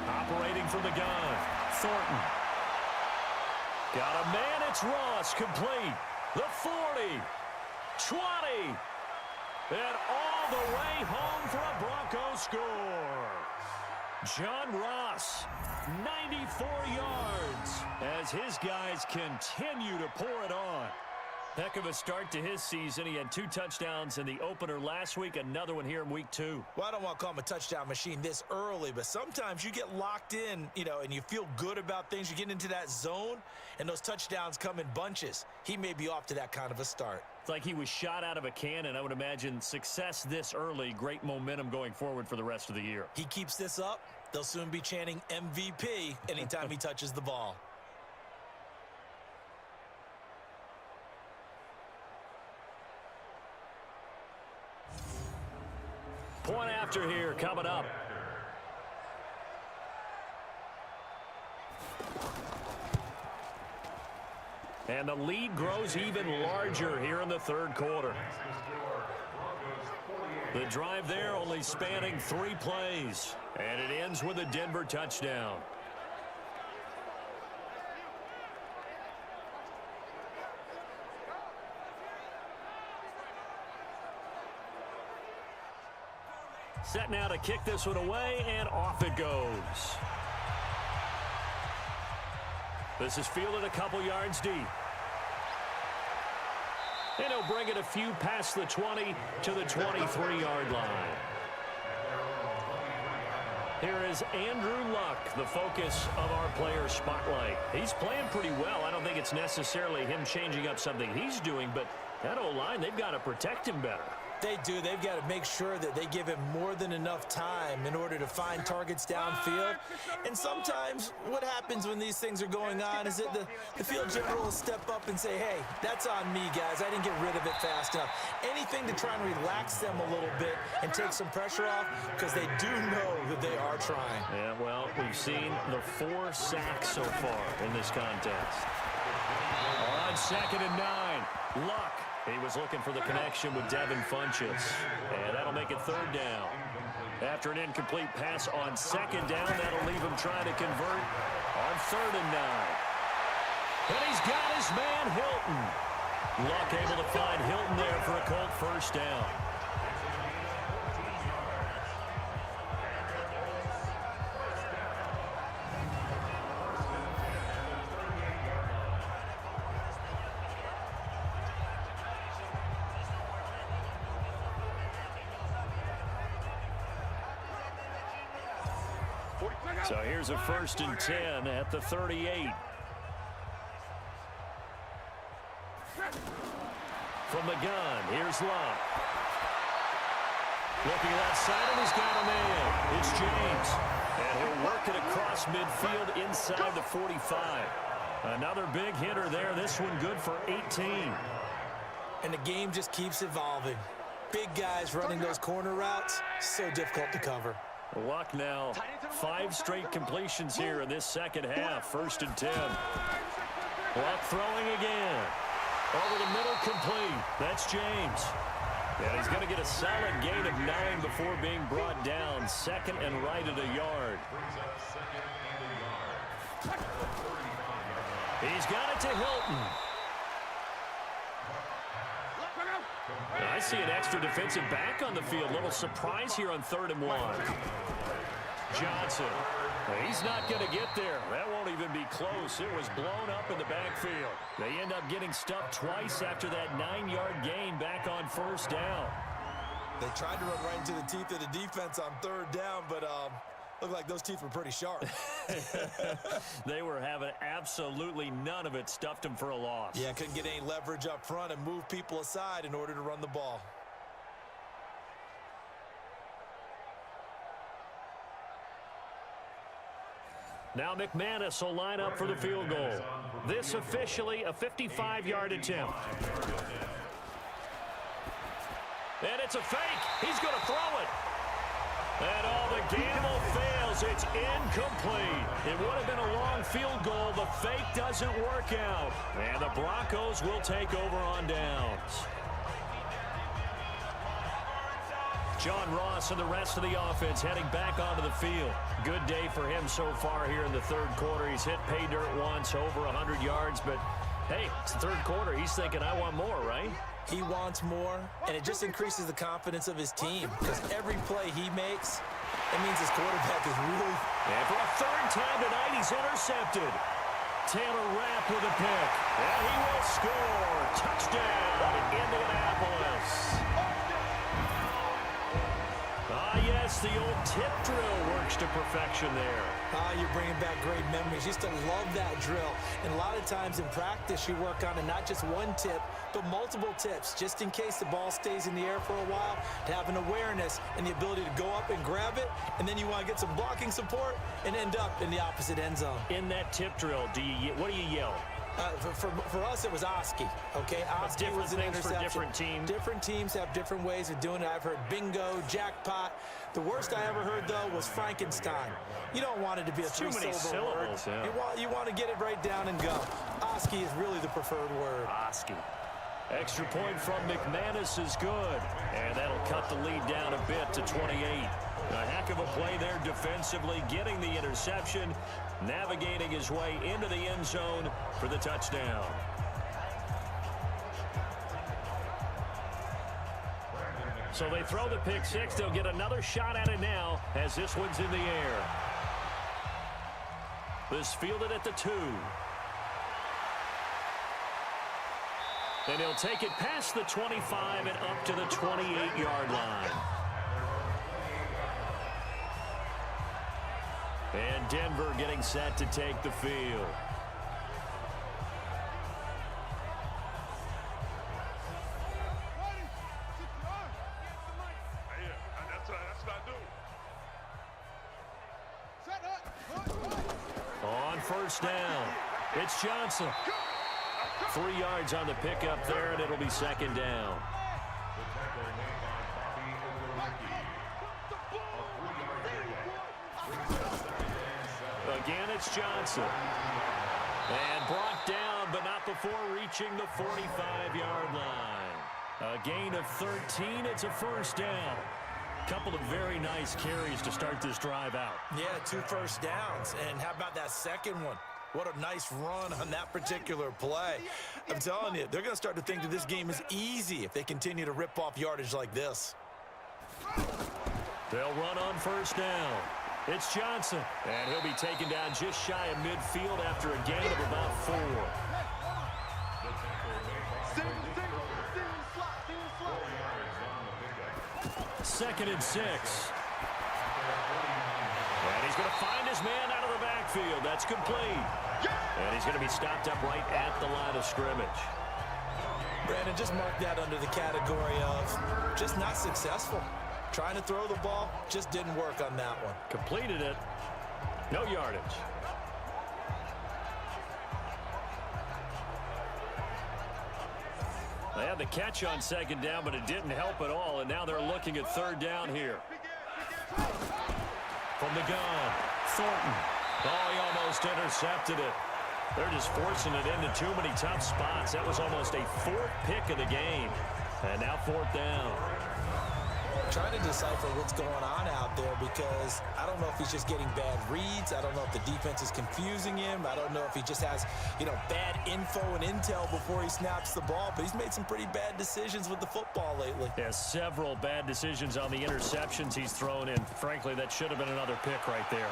Operating from the gun, Thornton. Got a man, it's Ross, complete. The 40, 20, and all the way home for a Broncos score. John Ross, 94 yards as his guys continue to pour it on. Heck of a start to his season. He had 2 touchdowns in the opener last week, another one here in week 2. Well, I don't want to call him a touchdown machine this early, but sometimes you get locked in, and you feel good about things. You get into that zone, and those touchdowns come in bunches. He may be off to that kind of a start. It's like he was shot out of a cannon. I would imagine success this early, great momentum going forward for the rest of the year. He keeps this up, they'll soon be chanting MVP anytime he touches the ball. Point after here coming up. And the lead grows even larger here in the third quarter. The drive there only spanning 3 plays. And it ends with a Denver touchdown. Set now to kick this one away, and off it goes. This is fielded a couple yards deep. And he'll bring it a few past the 20 to the 23-yard line. Here is Andrew Luck, the focus of our player spotlight. He's playing pretty well. I don't think it's necessarily him changing up something he's doing, but that O-line, they've got to protect him better. They do. They've got to make sure that they give him more than enough time in order to find targets downfield. And sometimes what happens when these things are going on is that the field general will step up and say, hey, that's on me, guys. I didn't get rid of it fast enough. Anything to try and relax them a little bit and take some pressure off, because they do know that they are trying. Yeah, well, we've seen the 4 sacks so far in this contest. On 2nd and 9, Luck. He was looking for the connection with Devin Funchess. And that'll make it 3rd down. After an incomplete pass on 2nd down, that'll leave him trying to convert on 3rd and 9. And he's got his man, Hilton. Luck able to find Hilton there for a Colt 1st down. So here's a 1st and 10 at the 38. From the gun, here's Luck. Looking at that side, and he's got a man. It's James. And he'll work it across midfield inside the 45. Another big hitter there. This one good for 18. And the game just keeps evolving. Big guys running those corner routes, so difficult to cover. Luck now, 5 straight completions here in this second half. 1st and 10. Luck throwing again. Over the middle, complete. That's James. And he's going to get a solid gain of 9 before being brought down. 2nd and right at a yard. He's got it to Hilton. I see an extra defensive back on the field. Little surprise here on 3rd and 1. Johnson. He's not going to get there. That won't even be close. It was blown up in the backfield. They end up getting stuffed twice after that 9-yard gain back on 1st down. They tried to run right into the teeth of the defense on 3rd down, but looked like those teeth were pretty sharp. They were having absolutely none of it. Stuffed them for a loss. Yeah, couldn't get any leverage up front and move people aside in order to run the ball. Now McManus will line up for the field goal. This officially a 55-yard attempt. And it's a fake. He's going to throw it. And the gamble fails. It's incomplete. It would have been a long field goal. The fake doesn't work out. And the Broncos will take over on downs. John Ross and the rest of the offense heading back onto the field. Good day for him so far here in the 3rd quarter. He's hit pay dirt once, over 100 yards. But, hey, it's the 3rd quarter. He's thinking, I want more, right? He wants more, and it just increases the confidence of his team, because every play he makes It means his quarterback is really... And for a third time tonight, he's intercepted. Taylor Rapp with a pick. And he will score. Touchdown, Indianapolis. Yes, the old tip drill works to perfection there. You're bringing back great memories. Used to love that drill. And a lot of times in practice, you work on it, not just one tip, but multiple tips, just in case the ball stays in the air for a while, to have an awareness and the ability to go up and grab it, and then you want to get some blocking support and end up in the opposite end zone. In that tip drill, what do you yell? For us, it was Oski, okay? Oski was an interception. For different teams. Different teams have different ways of doing it. I've heard bingo, jackpot. The worst I ever heard, though, was Frankenstein. You don't want it to be a three-syllable word. Yeah. You want to get it right down and go. Oski is really the preferred word. Oski. Extra point from McManus is good. And that'll cut the lead down a bit to 28. A heck of a play there defensively, getting the interception, navigating his way into the end zone for the touchdown. So they throw the pick six. They'll get another shot at it now as this one's in the air. This fielded at the 2. And he'll take it past the 25 and up to the 28-yard line. And Denver getting set to take the field. On first down, it's Johnson. 3 yards on the pickup there, and it'll be second down. Again, it's Johnson. And brought down, but not before reaching the 45-yard line. A gain of 13. It's a first down. Couple of very nice carries to start this drive out. Yeah, 2 first downs. And how about that second one? What a nice run on that particular play. I'm telling you, they're going to start to think that this game is easy if they continue to rip off yardage like this. They'll run on first down. It's Johnson, and he'll be taken down just shy of midfield after a gain of about 4. Second and 6. And he's going to find his man out of the backfield. That's complete. And he's going to be stopped up right at the line of scrimmage. Brandon, just mark that under the category of just not successful. Trying to throw the ball, just didn't work on that one. Completed it. No yardage. They had the catch on second down, but it didn't help at all, and now they're looking at third down here. From the gun, Thornton. Oh, he almost intercepted it. They're just forcing it into too many tough spots. That was almost a 4th pick of the game. And now 4th down. Trying to decipher what's going on out there because I don't know if he's just getting bad reads. I don't know if the defense is confusing him. I don't know if he just has, bad info and intel before he snaps the ball. But he's made some pretty bad decisions with the football lately. Yeah, several bad decisions on the interceptions he's thrown in. Frankly, that should have been another pick right there.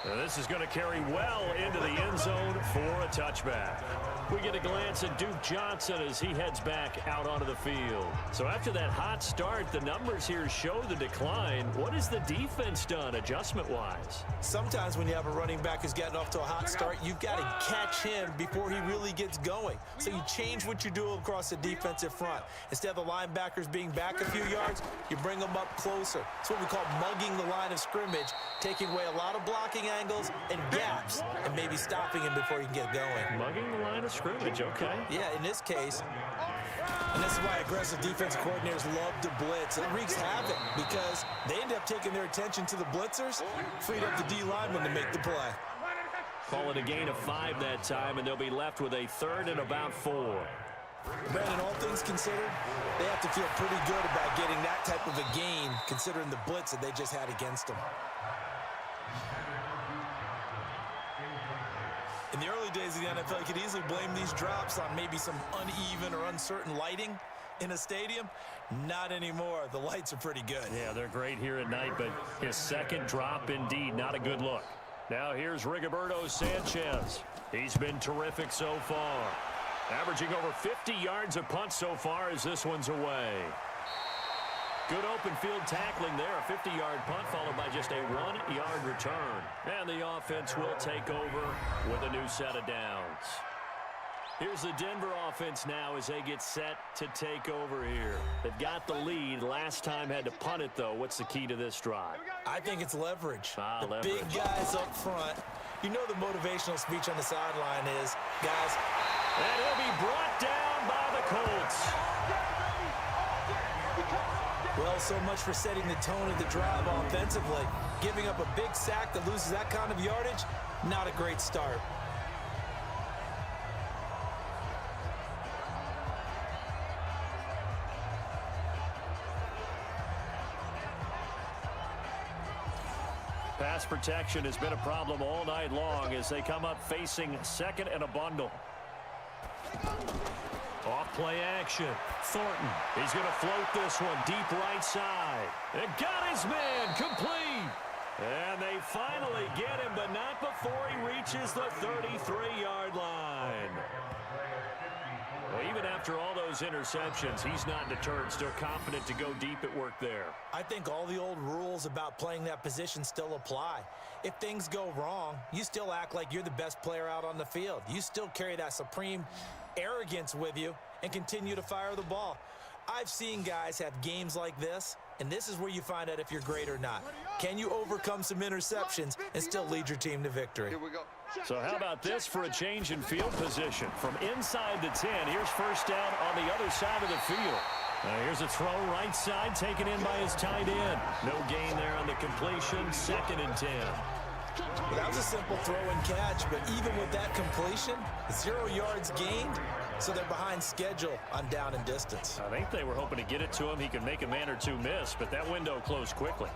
And this is going to carry well into the end zone for a touchback. We get a glance at Duke Johnson as he heads back out onto the field. So after that hot start, the numbers here show the decline. What has the defense done adjustment-wise? Sometimes when you have a running back who's getting off to a hot start, you've got to catch him before he really gets going. So you change what you do across the defensive front. Instead of the linebackers being back a few yards, you bring them up closer. It's what we call mugging the line of scrimmage, taking away a lot of blocking angles and gaps, and maybe stopping him before he can get going. Mugging the line of scrimmage, okay. Yeah, in this case, and this is why aggressive defensive coordinators love to blitz. It wreaks havoc because they end up taking their attention to the blitzers, freed up the D lineman to make the play. Call it a gain of 5 that time, and they'll be left with a 3rd and about 4. Brandon, all things considered, they have to feel pretty good about getting that type of a gain considering the blitz that they just had against them. In the early days of the NFL, you could easily blame these drops on maybe some uneven or uncertain lighting. in a stadium? Not anymore. The lights are pretty good. Yeah, they're great here at night, but his second drop, indeed, not a good look. Now here's Rigoberto Sanchez. He's been terrific so far. Averaging over 50 yards a punt so far as this one's away. Good open field tackling there. A 50-yard punt followed by just a 1-yard return. And the offense will take over with a new set of downs. Here's the Denver offense now as they get set to take over here. They've got the lead. Last time had to punt it, though. What's the key to this drive? I think it's leverage. Leverage. Big guys up front. You know the motivational speech on the sideline is, guys. And he'll be brought down by the Colts. Well, so much for setting the tone of the drive offensively. Giving up a big sack that loses that kind of yardage, not a great start. Pass protection has been a problem all night long as they come up facing second and a bundle. Off play action. Thornton. He's going to float this one deep right side. And got his man complete. And they finally get him, but not before he reaches the 33-yard line. Well, even after all those interceptions, he's not deterred, still confident to go deep at work there. I think all the old rules about playing that position still apply. If things go wrong, you still act like you're the best player out on the field. You still carry that supreme arrogance with you and continue to fire the ball. I've seen guys have games like this, and this is where you find out if you're great or not. Can you overcome some interceptions and still lead your team to victory? Here we go. So how about this for a change in field position? From inside the 10, here's first down on the other side of the field. Here's a throw right side taken in by his tight end. No gain there on the completion, 2nd and 10. Well, that was a simple throw and catch, but even with that completion, 0 yards gained, so they're behind schedule on down and distance. I think they were hoping to get it to him. He could make a man or two miss, but that window closed quickly.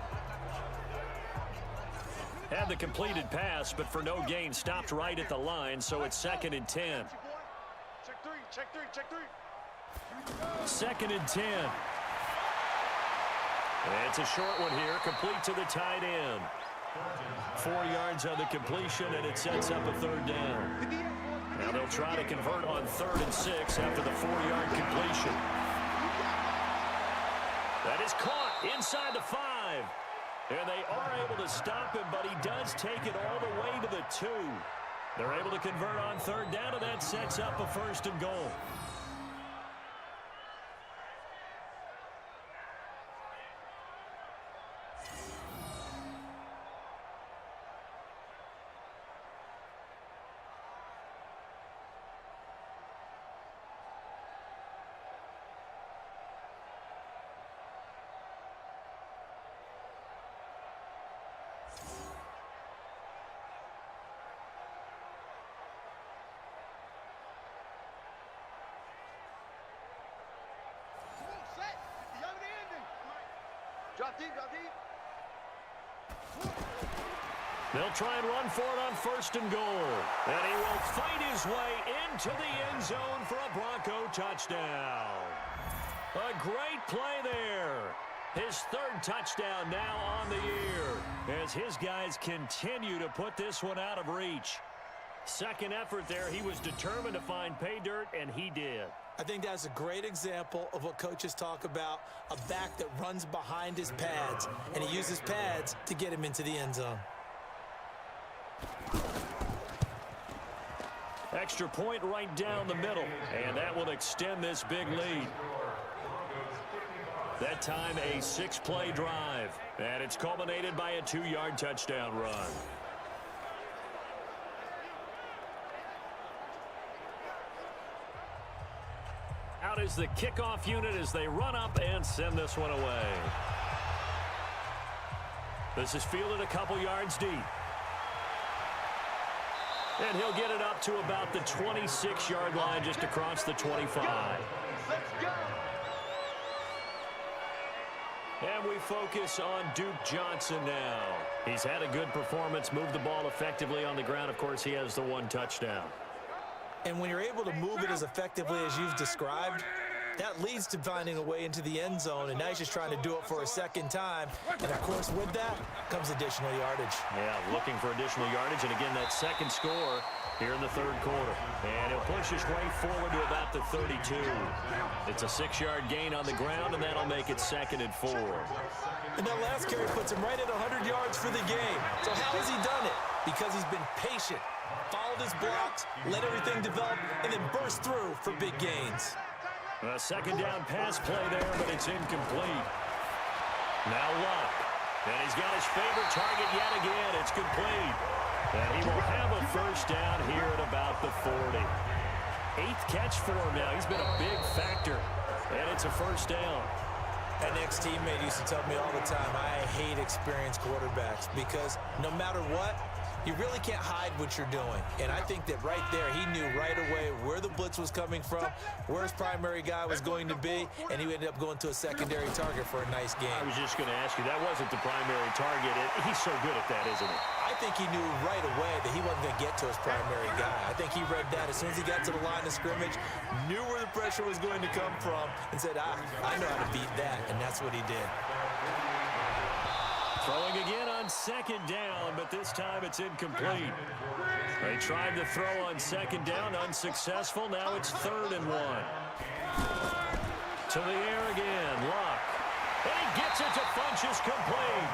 Had the completed pass, but for no gain, stopped right at the line, so it's 2nd and 10. Check three. 2nd and 10. It's a short one here, complete to the tight end. 4 yards on the completion, and it sets up a 3rd down. Now they'll try to convert on 3rd and 6 after the 4-yard completion. That is caught inside the 5. And they are able to stop him, but he does take it all the way to the 2. They're able to convert on 3rd down, and that sets up a 1st and goal. Drop deep. They'll try and run for it on 1st and goal. And he will fight his way into the end zone for a Bronco touchdown. A great play there. His 3rd touchdown now on the year as his guys continue to put this one out of reach. Second effort there, he was determined to find pay dirt, and he did. I think that's a great example of what coaches talk about, a back that runs behind his pads, and he uses pads to get him into the end zone. Extra point right down the middle, and that will extend this big lead. That time a 6-play drive, and it's culminated by a 2-yard touchdown run. Out is the kickoff unit as they run up and send this one away. This is fielded a couple yards deep. And he'll get it up to about the 26-yard line just across the 25. Let's go. And we focus on Duke Johnson now. He's had a good performance, moved the ball effectively on the ground. Of course, he has the 1 touchdown. And when you're able to move it as effectively as you've described, That leads to finding a way into the end zone, and now he's just trying to do it for a second time. And, of course, with that comes additional yardage. Yeah, looking for additional yardage, and again, that second score here in the third quarter. And he'll push his way forward to about the 32. It's a 6-yard gain on the ground, and that'll make it 2nd and 4. And that last carry puts him right at 100 yards for the game. So how has he done it? Because he's been patient, followed his blocks, let everything develop, and then burst through for big gains. A second down pass play there, but it's incomplete. Now Luck. And he's got his favorite target yet again. It's complete. And he will have a first down here at about the 40. 8th catch for him now. He's been a big factor. And it's a first down. An ex-teammate used to tell me all the time, I hate experienced quarterbacks because no matter what, you really can't hide what you're doing. And I think that right there, he knew right away where the blitz was coming from, where his primary guy was going to be, and he ended up going to a secondary target for a nice game. I was just going to ask you, that wasn't the primary target. He's so good at that, isn't he? I think he knew right away that he wasn't going to get to his primary guy. I think he read that as soon as he got to the line of scrimmage, knew where the pressure was going to come from, and said, I know how to beat that, and that's what he did. Throwing again on second down, but this time it's incomplete. They tried to throw on second down, unsuccessful. Now it's 3rd and 1. To the air again, Luck. And he gets it to Funchess, complete.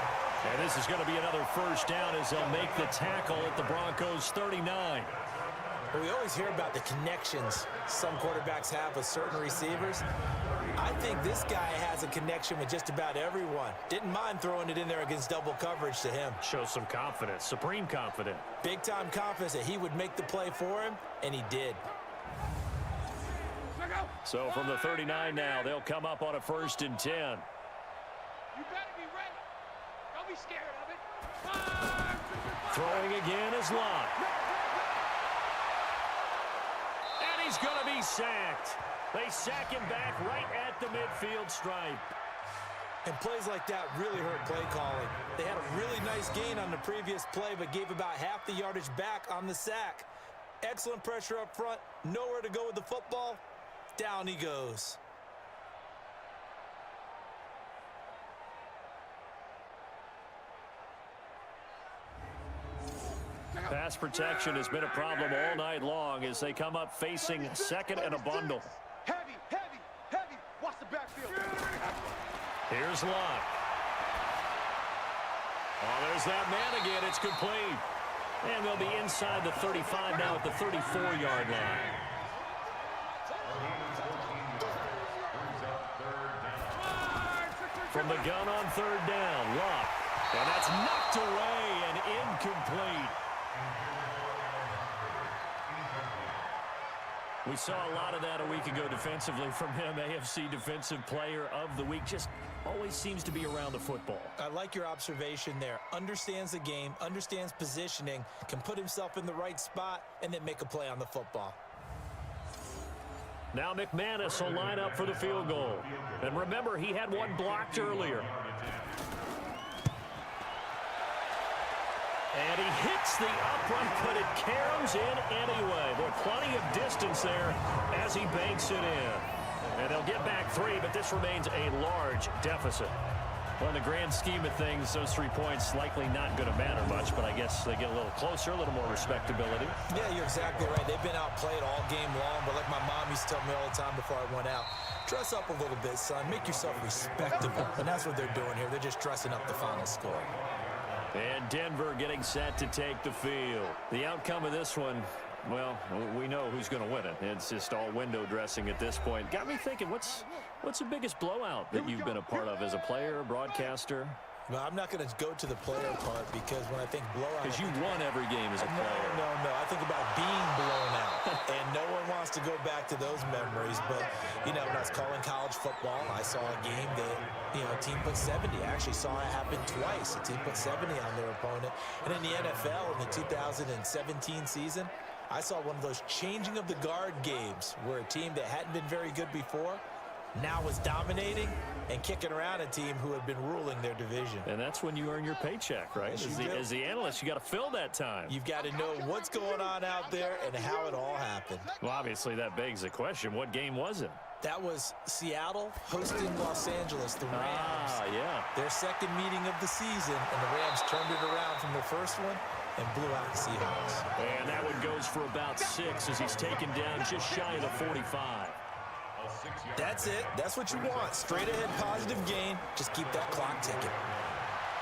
And this is going to be another first down as they'll make the tackle at the Broncos' 39. Well, we always hear about the connections some quarterbacks have with certain receivers. I think this guy has a connection with just about everyone. Didn't mind throwing it in there against double coverage to him. Shows some confidence, supreme confidence. Big-time confidence that he would make the play for him, and he did. So from the 39 now, they'll come up on a 1st and 10. You better be ready. Don't be scared of it. Throwing again is Lott. And he's going to be sacked. They sack him back right at the midfield stripe. And plays like that really hurt play calling. They had a really nice gain on the previous play, but gave about half the yardage back on the sack. Excellent pressure up front. Nowhere to go with the football. Down he goes. Pass protection has been a problem all night long as they come up facing 2nd and a bundle. Heavy, heavy, heavy. Watch the backfield. Here's Lott. Oh, there's that man again. It's complete. And they'll be inside the 35 now at the 34-yard line. From the gun on 3rd down, Lott. And that's knocked away and incomplete. We saw a lot of that a week ago defensively from him. AFC Defensive Player of the Week. Just always seems to be around the football. I like your observation there. Understands the game, understands positioning, can put himself in the right spot, and then make a play on the football. Now McManus will line up for the field goal. And remember, he had one blocked earlier. And he hits the upright, but it caroms in anyway. There's plenty of distance there as he banks it in. And they'll get back 3, but this remains a large deficit. Well, in the grand scheme of things, those 3 points likely not going to matter much, but I guess they get a little closer, a little more respectability. Yeah, you're exactly right. They've been outplayed all game long, but like my mom used to tell me all the time before I went out, dress up a little bit, son. Make yourself respectable. And that's what they're doing here. They're just dressing up the final score. And Denver getting set to take the field. The outcome of this one, well, we know who's going to win it. It's just all window dressing at this point. Got me thinking, what's the biggest blowout that you've been a part of as a player, broadcaster? Well, I'm not going to go to the player part because when I think blowout... Because you won every game as a player. No. I think about being blown out. And no one wants to go back to those memories. But, you know, when I was calling college football, I saw a game that, you know, a team put 70. I actually saw it happen twice. A team put 70 on their opponent. And in the NFL, in the 2017 season, I saw one of those changing of the guard games where a team that hadn't been very good before now was dominating and kicking around a team who had been ruling their division. And that's when you earn your paycheck, right? Yes, as the analyst, you got to fill that time. You've got to know what's going on out there and how it all happened. Well, obviously, that begs the question, what game was it? That was Seattle hosting Los Angeles, the Rams. Yeah. Their second meeting of the season, and the Rams turned it around from their first one and blew out the Seahawks. And that one goes for about 6 as he's taken down just shy of the 45. That's it. That's what you want. Straight ahead positive gain. Just keep that clock ticking.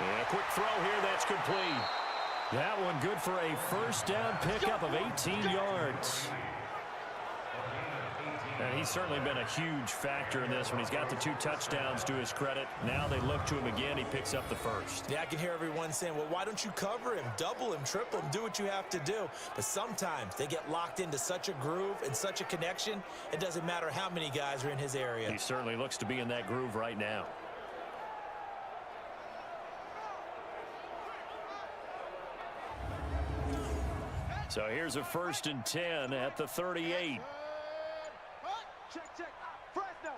And a quick throw here. That's complete. That one good for a first down pickup of 18 yards. And he's certainly been a huge factor in this when he's got the 2 touchdowns to his credit. Now they look to him again. He picks up the first. Yeah, I can hear everyone saying, well, why don't you cover him, double him, triple him, do what you have to do. But sometimes they get locked into such a groove and such a connection, it doesn't matter how many guys are in his area. He certainly looks to be in that groove right now. So here's a 1st and 10 at the 38. Check. Fresno.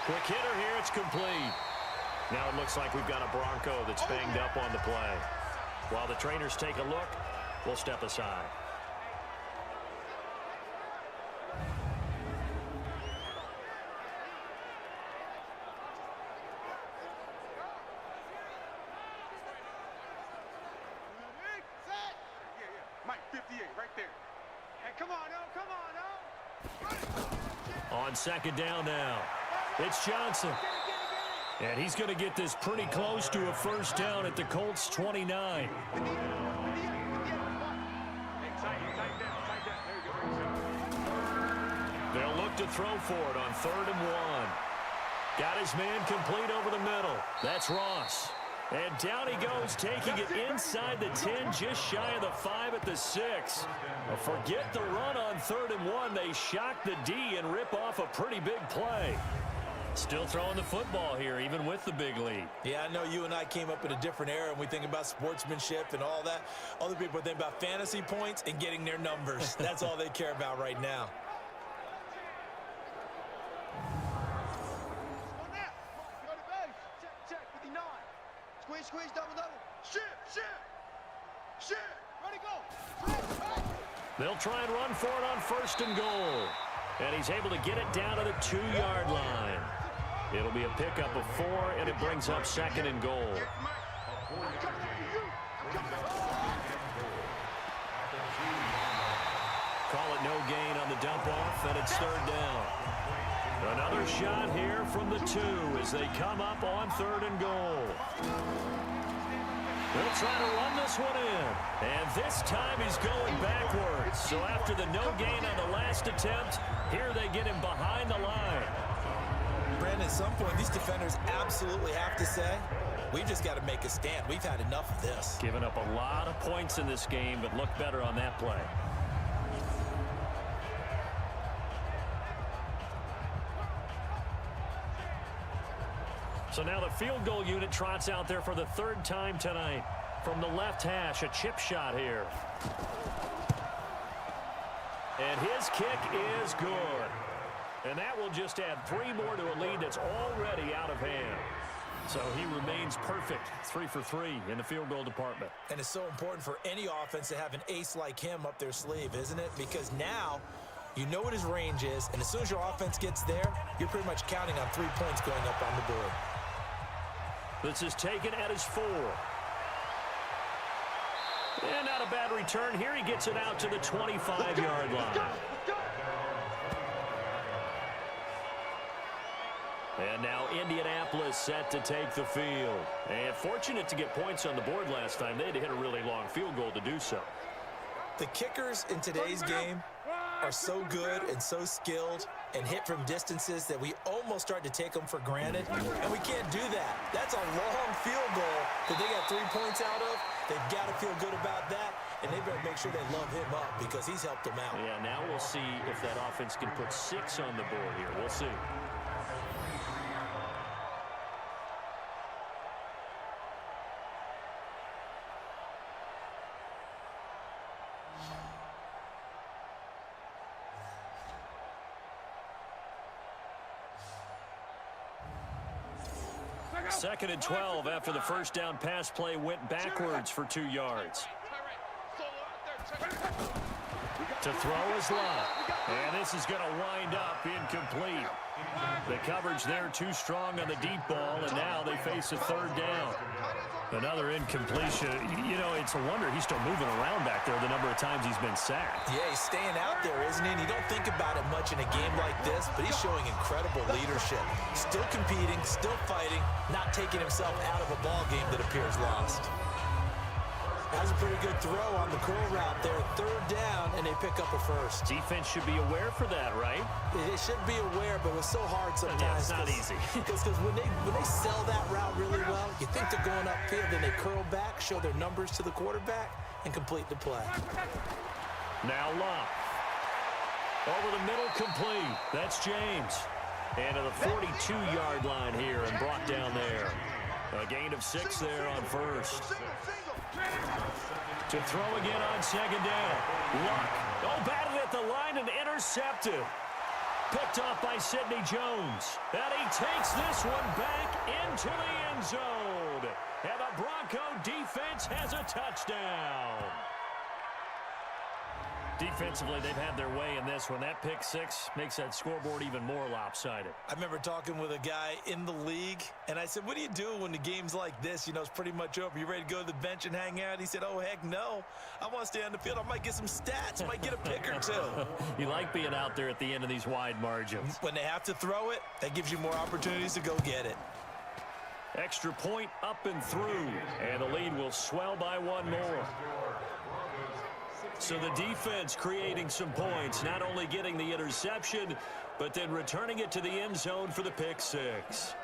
Quick hitter here. It's complete. Now it looks like we've got a Bronco that's banged up on the play. While the trainers take a look, we'll step aside. Mike, 58, right there. Hey, come on. On 2nd down now, it's Johnson. And he's going to get this pretty close to a first down at the Colts 29. They'll look to throw for it on 3rd and 1. Got his man complete over the middle. That's Ross. And down he goes, taking it inside the 10, just shy of the 5 at the 6. Forget the run on 3rd and 1. They shock the D and rip off a pretty big play. Still throwing the football here, even with the big lead. Yeah, I know you and I came up in a different era, and we think about sportsmanship and all that. Other people think about fantasy points and getting their numbers. That's all they care about right now. Squeeze, double. Shit. Ready, go. They'll try and run for it on 1st and goal. And he's able to get it down to the 2-yard line. It'll be a pickup of 4, and it brings up 2nd and goal. Call it no gain on the dump off, and it's 3rd down. Another shot here from the 2 as they come up on 3rd and goal. They'll try to run this one in. And this time he's going backwards. So after the no gain on the last attempt, here they get him behind the line. Brandon, at some point, these defenders absolutely have to say, we just got to make a stand. We've had enough of this. Giving up a lot of points in this game, but look better on that play. So now the field goal unit trots out there for the 3rd time tonight. From the left hash, a chip shot here. And his kick is good. And that will just add 3 more to a lead that's already out of hand. So he remains perfect, 3 for 3 in the field goal department. And it's so important for any offense to have an ace like him up their sleeve, isn't it? Because now you know what his range is, and as soon as your offense gets there, you're pretty much counting on 3 points going up on the board. This is taken at his 4. And not a bad return. Here he gets it out to the 25-yard line. And now Indianapolis set to take the field. And fortunate to get points on the board last time. They had to hit a really long field goal to do so. The kickers in today's game are so good and so skilled and hit from distances that we almost start to take them for granted, and we can't do that. That's a long field goal that they got 3 points out of. They've got to feel good about that, and they better make sure they love him up because he's helped them out. Yeah, now we'll see if that offense can put 6 on the board here. We'll see. Second and 12 after the first down pass play went backwards for 2 yards. Solo out there. Check it. We got To throw is Love. And this is going to wind up incomplete. The coverage there too strong on the deep ball, and now they face a third down. Another incompletion. You know, it's a wonder he's still moving around back there the number of times he's been sacked. Yeah, he's staying out there, isn't he? And you don't think about it much in a game like this, but he's showing incredible leadership. Still competing, still fighting, not taking himself out of a ball game that appears lost. That was a pretty good throw on the curl route there. Third down, and they pick up a first. Defense should be aware for that, right? They should be aware, but it's so hard sometimes. Yeah, it's not easy. Because when they sell that route really well, you think they're going upfield, then they curl back, show their numbers to the quarterback, and complete the play. Now Love. Over the middle, complete. That's James. And to the 42-yard line here and brought down there. A gain of 6 there on first. To throw again on second down. Luck. Oh, batted at the line and intercepted. Picked off by Sidney Jones. And he takes this one back into the end zone. And the Bronco defense has a touchdown. Defensively, they've had their way in this one. That pick six makes that scoreboard even more lopsided. I remember talking with a guy in the league, and I said, what do you do when the game's like this? You know, it's pretty much over. You ready to go to the bench and hang out? He said, oh, heck no. I want to stay on the field. I might get some stats. I might get a pick or two. You like being out there at the end of these wide margins. When they have to throw it, that gives you more opportunities to go get it. Extra point up and through, and the lead will swell by one more. So the defense creating some points, not only getting the interception, but then returning it to the end zone for the pick six.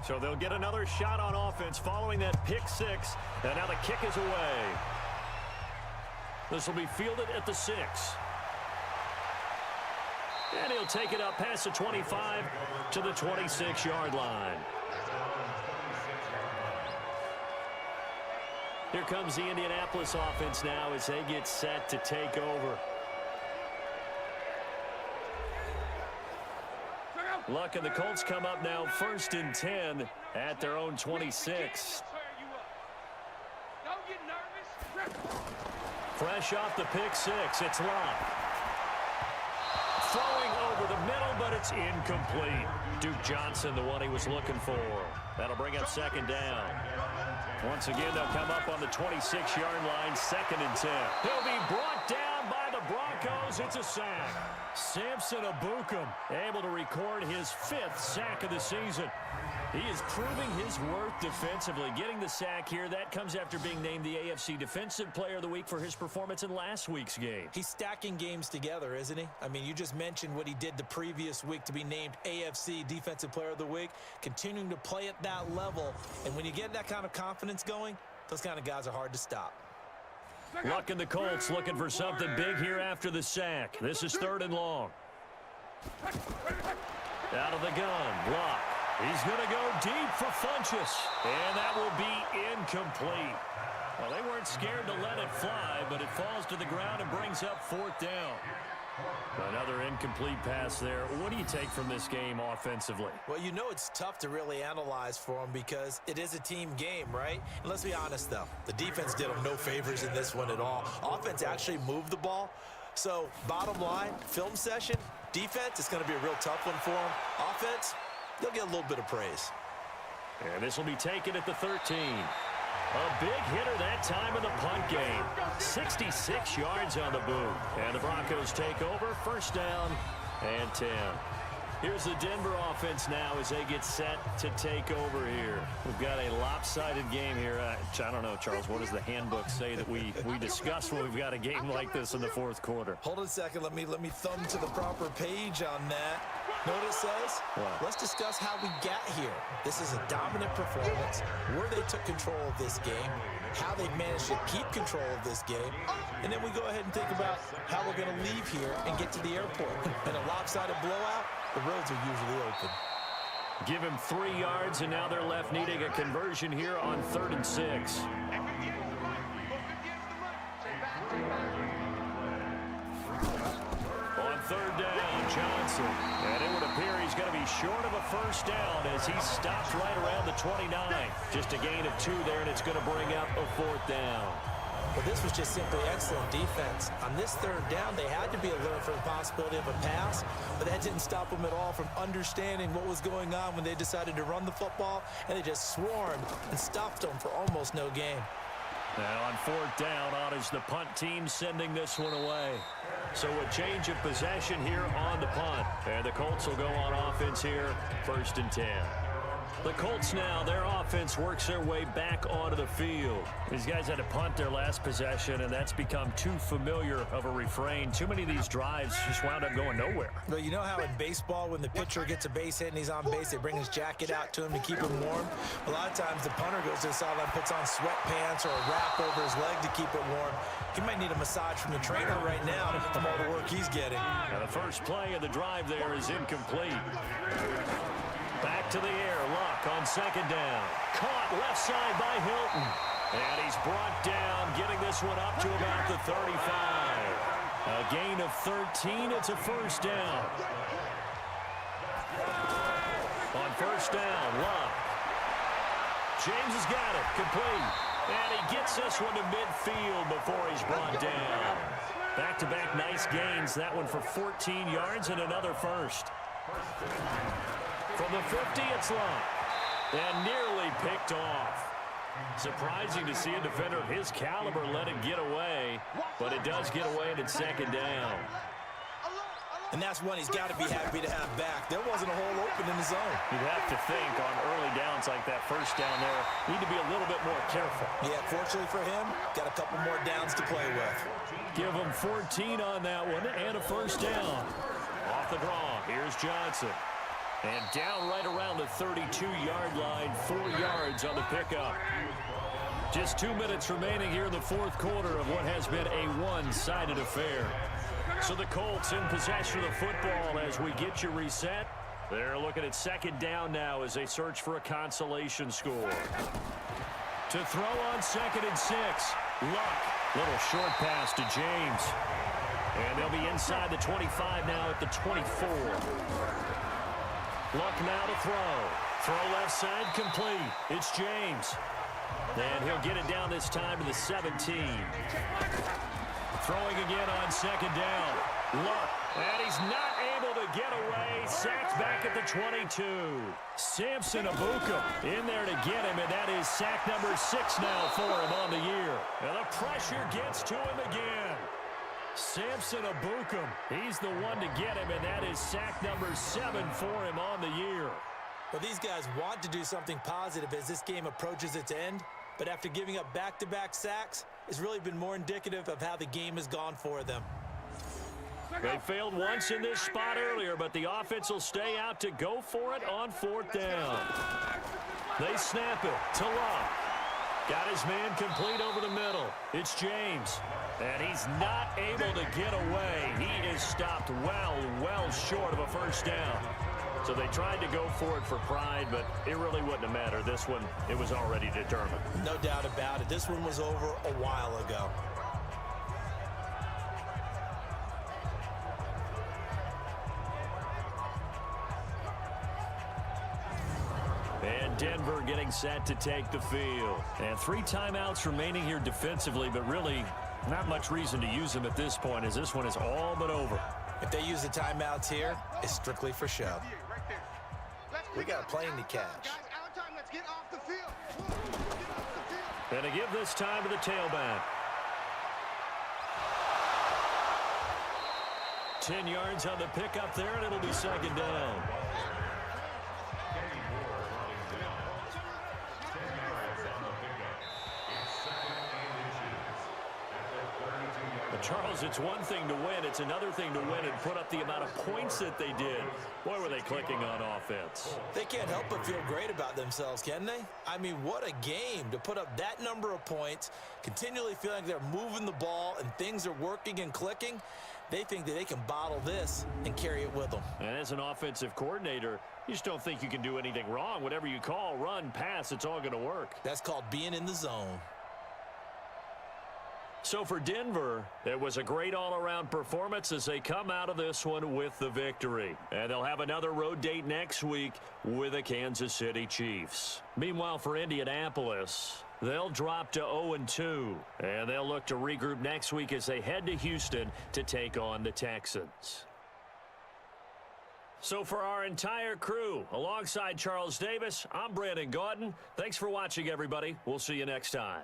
So they'll get another shot on offense following that pick six, and now the kick is away. This will be fielded at the 6. And he'll take it up past the 25 to the 26-yard line. Here comes the Indianapolis offense now as they get set to take over. Luck and the Colts come up now 1st and 10 at their own 26. Fresh off the pick six, it's Luck. Throwing over the middle, but it's incomplete. Duke Johnson, the one he was looking for. That'll bring up 2nd down. Once again, they'll come up on the 26-yard line, 2nd and 10. He'll be brought down by the Broncos. It's a sack. Samson Abukum able to record his 5th sack of the season. He is proving his worth defensively. Getting the sack here, that comes after being named the AFC Defensive Player of the Week for his performance in last week's game. He's stacking games together, isn't he? I mean, you just mentioned what he did the previous week to be named AFC Defensive Player of the Week, continuing to play at that level. And when you get that kind of confidence going, those kind of guys are hard to stop. Luck and the Colts looking for something big here after the sack. This is 3rd and long. Out of the gun, Luck. He's going to go deep for Funchess, and that will be incomplete. Well, they weren't scared to let it fly, but it falls to the ground and brings up 4th down. Another incomplete pass there. What do you take from this game offensively? Well, you know it's tough to really analyze for them because it is a team game, right? And let's be honest, though. The defense did them no favors in this one at all. Offense actually moved the ball. So, bottom line, film session, defense, it's going to be a real tough one for them. Offense, they'll get a little bit of praise. And this will be taken at the 13. A big hitter that time in the punt game. 66 yards on the boot. And the Broncos take over. 1st down and 10. Here's the Denver offense now as they get set to take over here. We've got a lopsided game here. I don't know, Charles, what does the handbook say that we discuss when we've got a game like this in the 4th quarter? Hold on a second. Let me thumb to the proper page on that. Know what it says? What? Let's discuss how we got here. This is a dominant performance, where they took control of this game, how they managed to keep control of this game, and then we go ahead and think about how we're going to leave here and get to the airport. In a lopsided blowout, the roads are usually open. Give him 3 yards, and now they're left needing a conversion here on 3rd and 6. On 3rd down, Johnson. And it would Here he's going to be short of a first down as he stops right around the 29. Just a gain of 2 there, and it's going to bring up a 4th down. Well, this was just simply excellent defense. On this 3rd down, they had to be alert for the possibility of a pass, but that didn't stop them at all from understanding what was going on when they decided to run the football, and they just swarmed and stopped them for almost no gain. Now on 4th down, on is the punt team sending this one away. So a change of possession here on the punt. And the Colts will go on offense here, 1st and 10. The Colts now, their offense works their way back onto the field. These guys had to punt their last possession, and that's become too familiar of a refrain. Too many of these drives just wound up going nowhere. Well, you know how in baseball, when the pitcher gets a base hit and he's on base, they bring his jacket out to him to keep him warm? A lot of times the punter goes to the sideline, puts on sweatpants or a wrap over his leg to keep it warm. He might need a massage from the trainer right now from all the work he's getting. Now the first play of the drive there is incomplete. Back to the air, Luck on 2nd down. Caught left side by Hilton. And he's brought down, getting this one up to about the 35. A gain of 13, it's a 1st down. On 1st down, Luck. James has got it, complete. And he gets this one to midfield before he's brought down. Back-to-back nice gains, that one for 14 yards and another 1st. From the 50, it's Luck. And nearly picked off. Surprising to see a defender of his caliber let it get away, but it does get away and it's 2nd down. And that's one he's got to be happy to have back. There wasn't a hole open in the zone. You'd have to think on early downs like that 1st down there, need to be a little bit more careful. Yeah, fortunately for him, got a couple more downs to play with. Give him 14 on that one and a 1st down. Off the draw, here's Johnson. And down right around the 32-yard line, 4 yards on the pickup. Just 2 minutes remaining here in the 4th quarter of what has been a one-sided affair. So the Colts in possession of the football as we get you reset. They're looking at 2nd down now as they search for a consolation score. To throw on 2nd and 6. Luck. Little short pass to James. And they'll be inside the 25 now at the 24. Luck now to throw. Throw left side complete. It's James. And he'll get it down this time to the 17. Throwing again on 2nd down. Luck. And he's not able to get away. Sacked back at the 22. Samson Abuka in there to get him, and that is sack number 6 now for him on the year. And the pressure gets to him again. Samson Abuka, he's the one to get him, and that is sack number 7 for him on the year. Well, these guys want to do something positive as this game approaches its end, but after giving up back-to-back sacks, it's really been more indicative of how the game has gone for them. They failed once in this spot earlier, but the offense will stay out to go for it on 4th down. They snap it to Luck. Got his man complete over the middle. It's James. And he's not able to get away. He is stopped well short of a 1st down. So they tried to go for it for pride, but it really wouldn't have mattered. This one, it was already determined. No doubt about it. This one was over a while ago. And Denver getting set to take the field. And 3 timeouts remaining here defensively, but really not much reason to use them at this point as this one is all but over. If they use the timeouts here, it's strictly for show. We got a plane to catch. And to give this time to the tailback. 10 yards on the pickup there, and it'll be 2nd down. Charles, it's one thing to win. It's another thing to win and put up the amount of points that they did. Boy, were they clicking on offense. They can't help but feel great about themselves, can they? I mean, what a game to put up that number of points, continually feeling like they're moving the ball and things are working and clicking. They think that they can bottle this and carry it with them. And as an offensive coordinator, you just don't think you can do anything wrong. Whatever you call, run, pass, it's all going to work. That's called being in the zone. So for Denver, it was a great all-around performance as they come out of this one with the victory. And they'll have another road date next week with the Kansas City Chiefs. Meanwhile, for Indianapolis, they'll drop to 0-2, and they'll look to regroup next week as they head to Houston to take on the Texans. So for our entire crew, alongside Charles Davis, I'm Brandon Gaudin. Thanks for watching, everybody. We'll see you next time.